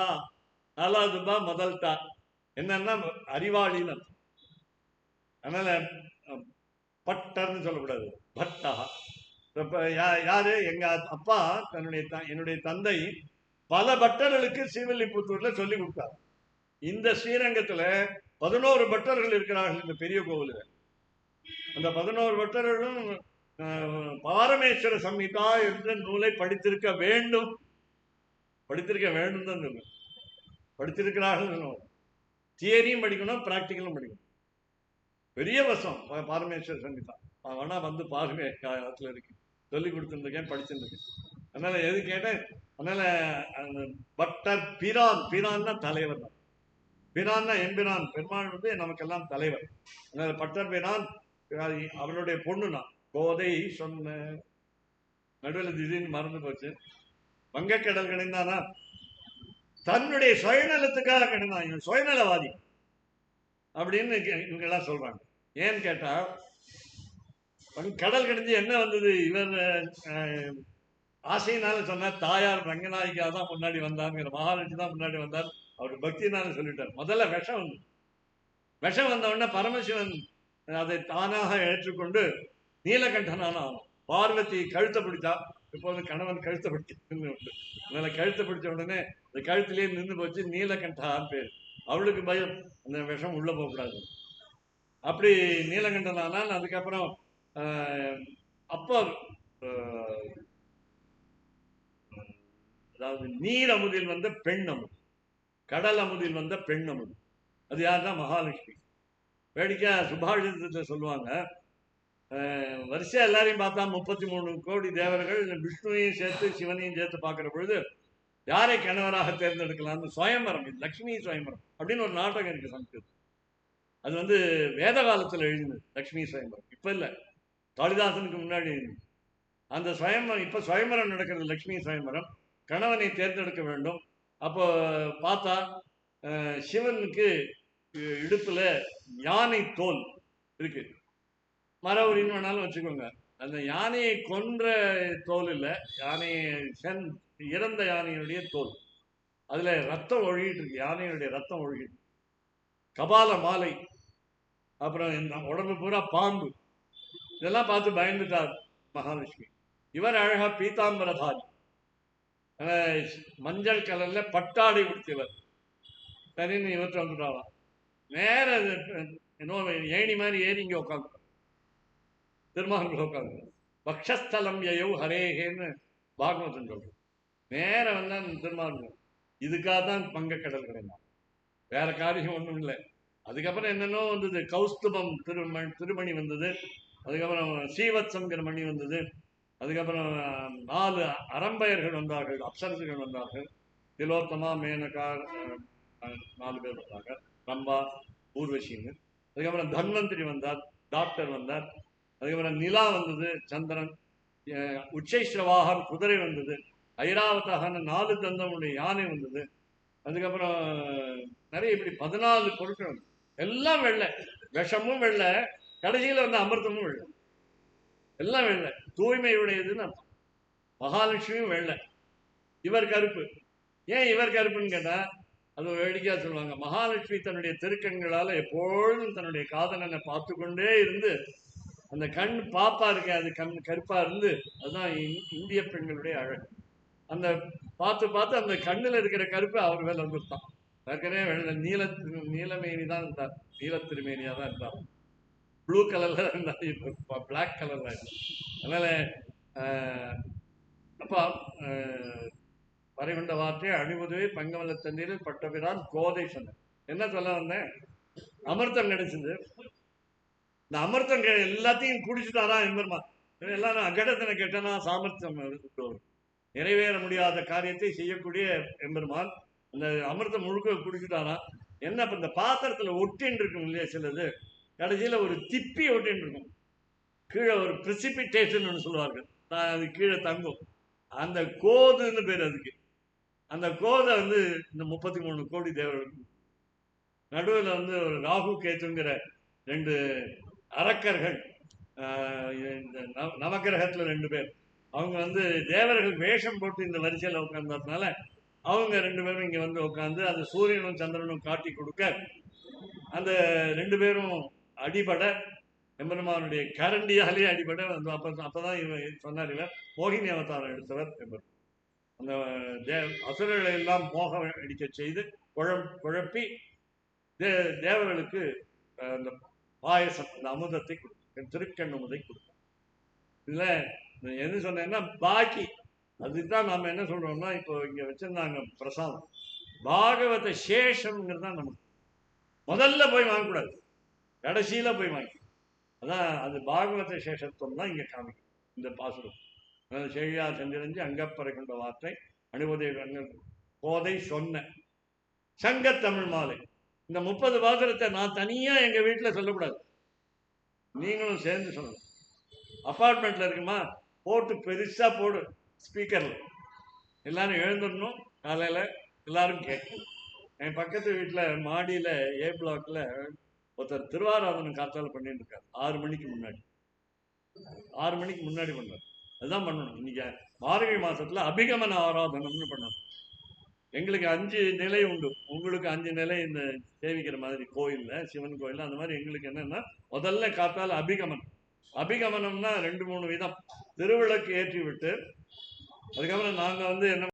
4வது பா முதல் டா, என்னன்னா அறிவாளின்னு. அதனால பட்டர்னு சொல்லக்கூடாது, பட்டஹா. யாரு, எங்க அப்பா என்னுடைய தந்தை பல பட்டர்களுக்கு ஸ்ரீவில்லிபுத்தூர்ல சொல்லி கொடுத்தார். இந்த ஸ்ரீரங்கத்துல 11 பட்டர்கள் இருக்கிறார்கள் இந்த பெரிய கோவிலில். அந்த 11 பட்டர்களும் பாரமேஸ்வர சம்ஹிதா என்ற நூலை படித்திருக்க வேண்டும், படித்திருக்க வேண்டும் தான் சொல்லுங்க. படித்திருக்கிறார்கள். தியரியும் படிக்கணும், பிராக்டிக்கலும் படிக்கணும். பெரிய வசம் பாரமேஸ்வர சங்கீதம். வேணா வந்து பாருங்க, காலத்துல இருக்கு, சொல்லி கொடுத்துருக்கேன், படிச்சுருக்கேன். அதனால எது கேட்டேன், அதனால அந்த பட்டர் பிரான், பிரான்னா தலைவர் தான். பிரான்னா எம்பிரான், பெருமாள் வந்து நமக்கெல்லாம் தலைவர். அதனால பட்டர் பிரான் அவனுடைய பொண்ணு நான் கோதை சொன்ன, நடுவில் திடீர்னு மறந்து போச்சு. வங்கக்கடல் கிடைந்தானா, தன்னுடைய சுயநலத்துக்காக கிடைந்தான், இவன் சுயநலவாதி அப்படின்னு இவங்கெல்லாம் சொல்றாங்க. ஏன்னு கேட்டா, கடல் கிடைஞ்சு என்ன வந்தது, இவர் ஆசையினால சொன்னார், தாயார் ரங்கநாயகியா தான் முன்னாடி வந்தாருங்கிற, மகாலட்சுமி தான் முன்னாடி வந்தார், அவர் பக்தினால சொல்லிட்டார். முதல்ல விஷம் வந்து, விஷம் வந்த உடனே பரமசிவன் அதை தானாக ஏற்றுக்கொண்டு நீலகண்டனான ஆகும். பார்வதி கழுத்தை பிடித்தா, இப்போது கணவன் கழுத்தை பிடிச்சு அதனால கழுத்தை பிடிச்ச உடனே இந்த கழுத்திலேயே நின்று போச்சு, நீலகண்டான்னு பேர். அவளுக்கு பயம், அந்த விஷம் உள்ள போகக்கூடாது. அப்படி நீலகண்டனானால் அதுக்கப்புறம் அப்போ அதாவது நீர் அமுதில் வந்த பெண் அமுது, கடல் அமுதில் வந்த பெண் அமுது, அது யாருன்னா மகாலட்சுமி. வேடிக்கை சுபாஷிதத்தை சொல்லுவாங்க, வரிசையா எல்லாரையும் பார்த்தா 33 கோடி தேவர்கள் விஷ்ணுவையும் சேர்த்து சிவனையும் சேர்த்து பார்க்கிற பொழுது யாரை கணவராக தேர்ந்தெடுக்கலாம்னு சுயம்பரம், லட்சுமி சுயம்பரம் அப்படின்னு ஒரு நாடகம் இருக்கு சம்ஸ்கிருதம். அது வந்து வேத காலத்தில் எழுதினது, லட்சுமி சுயம்பரம். இப்ப இல்ல, காளிதாசனுக்கு முன்னாடி எழுதினது அந்த சுயம்பரம். இப்ப சுயம்பரம் நடக்கிறது, லட்சுமி சுயம்பரம். கணவனை தேர்ந்தெடுக்க வேண்டும். அப்போ பார்த்தா சிவனுக்கு இடுப்புல யானை தோல் இருக்கு, மரவரின்னு வேணாலும் வச்சுக்கோங்க. அந்த யானையை கொன்ற தோல் இல்லை, யானையை இறந்த யானையுடைய தோல், அதுல ரத்தம் ஒழுகிட்டு இருக்கு, யானையுடைய ரத்தம் ஒழுகிட்டு. கபால மாலை, அப்புறம் உடம்பு பூரா பாம்பு, இதெல்லாம் பார்த்து பயந்துட்டார் மகாலட்சுமி. இவர் அழகா பீதாம்பரதாரி, மஞ்சள் கலர்ல பட்டாடை உடுத்தியவர். சரின்னு இவற்றை வந்துட்டாராம். நேர இன்னொரு ஏணி மாதிரி ஏறி இங்க உட்காந்து திருமாவளவன் உட்காந்து பக்ஷஸ்தலம் யயோ ஹரேஹேன்னு பாகவதன் சொல்றோம். நேரம் வந்தான் திருமாவளவன். இதுக்காக தான் வங்கக்கடல் கிடையாது, வேற காரியம் ஒன்றும் இல்லை. அதுக்கப்புறம் என்னென்னோ வந்தது, கௌஸ்துபம் திருமணி வந்தது, அதுக்கப்புறம் ஸ்ரீவத்சங்கிற மணி வந்தது, அதுக்கப்புறம் 4 அரம்பையர்கள் வந்தார்கள், அப்சரசுகள் வந்தார்கள், திலோத்தமா, மேனகா, 4 பேர் வந்தாங்க, ரம்பா, ஊர்வசின்னு. அதுக்கப்புறம் தன்வந்திரி வந்தார், டாக்டர் வந்தார், அதுக்கப்புறம் நிலா வந்தது, சந்திரன், உச்சைஸ்ரவாகன் குதிரை வந்தது, ஐராவதாகன 4 தந்தமுடைய யானை வந்தது, அதுக்கப்புறம் நிறைய இப்படி 14 பொருட்கள் எல்லாம் வெள்ளை, விஷமும் வெள்ளை, கடைசியில் வந்து அமிர்தமும் வெள்ளை, எல்லாம் வெள்ளை, தூய்மையுடையதுன்னு அர்த்தம். மகாலட்சுமியும் வெள்ளை, இவர் கருப்பு. ஏன் இவர் கருப்புன்னு கேட்டா, அது வேடிக்கையா சொல்லுவாங்க, மகாலட்சுமி தன்னுடைய திருக்கண்களால எப்பொழுதும் தன்னுடைய காதலனை பார்த்து கொண்டே இருந்து, அந்த கண் பாப்பா இருக்க, அது கண் கருப்பா இருந்து, அதுதான் இந்திய பெண்களுடைய அழகு. அந்த பார்த்து பார்த்து அந்த கண்ணில் இருக்கிற கருப்பு அவர் மேல வந்துருத்தான். ஏற்கனவே வெள்ள நீலமேனி தான் இருந்தார், நீலத்திருமேனியா தான் இருந்தார், ப்ளூ கலர்ல இருந்தார், இப்போ பிளாக் கலர்ல இருந்தார். அதனால அப்பா வரைகொண்ட வார்த்தை அணிமுதுவே பங்கமல்ல தண்ணீரில் பட்டபிரான் கோதை சொன்ன. என்ன சொல்ல வந்தேன், அமிர்தம் கிடைச்சது. இந்த அமிர்தம் எல்லாத்தையும் குடிச்சுட்டாரான் எம்பெருமான். எல்லாரும் அகடத்தின கெட்டனா சாமர்த்தியம் நிறைவேற முடியாத காரியத்தை செய்யக்கூடிய எம்பெருமான் அந்த அமிர்தம் முழுக்க குடிச்சுட்டானா. என்ன இந்த பாத்திரத்துல ஒட்டின்னு இருக்கும் இல்லையா, சிலது கடைசியில ஒரு திப்பி ஒட்டின்னு இருக்கும், கீழே ஒரு பிரிசிபிடேஷன் ஒன்று சொல்லுவார்கள், அது கீழே தங்கும், அந்த கோதுன்னு பேர் அதுக்கு. அந்த கோதை வந்து இந்த 33 கோடி தேவர்களுக்கு நடுவில் வந்து ஒரு ராகு கேத்துங்கிற 2 அரக்கர்கள், நவகிரகத்துல 2 பேர், அவங்க வந்து தேவர்கள் வேஷம் போட்டு இந்த வரிசையில் உட்கார்ந்ததுனால அவங்க 2 பேரும் இங்க வந்து உட்காந்து அந்த சூரியனும் சந்திரனும் காட்டி கொடுக்க, அந்த 2 பேரும் அடிபட, எம்பெருமானுடைய கரண்டியாலே அடிபட, அப்பதான் இவர் சொன்னார், இவர் மோகினி அவதாரம் எடுத்தவர் எம்பெருமான். அந்த அசுரர்களை எல்லாம் மோகம் அடிக்க செய்து குழப்பி தேவர்களுக்கு அந்த பாயசம், அந்த அமுதத்தை கொடுக்கும், திருக்கண் அமுதை கொடுக்கும். இதுல என்ன சொன்னேன்னா பாக்கி, அதுதான் நாம என்ன சொல்றோம்னா, இப்போ இங்க வச்சிருந்தாங்க பிரசாதம், பாகவத சேஷம்ங்கிறது தான் நமக்கு முதல்ல போய் வாங்கக்கூடாது. கடைசியில போய் வாங்கி. அதான் அது பாகவத சேஷத்துவம் தான் இங்க காமிக்கும் இந்த பாசுரம். செழியா செஞ்சிருந்துச்சு அங்கப்பறை கொண்ட வார்த்தை அனுபதை கோதை சொன்ன சங்க தமிழ் மாலை. இந்த 30 பாசுரத்தை நான் தனியா எங்க வீட்டுல சொல்லக்கூடாது, நீங்களும் சேர்ந்து சொல்லணும். அப்பார்ட்மெண்ட்ல இருக்குமா, போட்டு பெருசா போடு ஸ்பீக்கர்ல, எல்லாரும் எழுந்துடணும், காலையில எல்லாரும் கேட்கணும். என் பக்கத்து வீட்டுல மாடியில ஏ பிளாக்ல ஒருத்தர் திருவாராதனம் காத்தால பண்ணிட்டு இருக்காரு. 6 மணிக்கு முன்னாடி 6 மணிக்கு முன்னாடி பண்றாரு. அதுதான் பண்ணணும். இன்னைக்கு மார்கழி மாசத்துல அபிகமன ஆராதனம்னு பண்ணணும். எங்களுக்கு 5 நிலை உண்டு, உங்களுக்கு 5 நிலை இந்த சேவிக்கிற மாதிரி கோயில்ல, சிவன் கோயில்ல அந்த மாதிரி. எங்களுக்கு என்னன்னா முதல்ல காத்தால அபிகமனம். அபிகமனம்னா 2-3 விதம். திருவிளக்கு ஏற்றி விட்டு அதுக்கப்புறம் நாங்க என்ன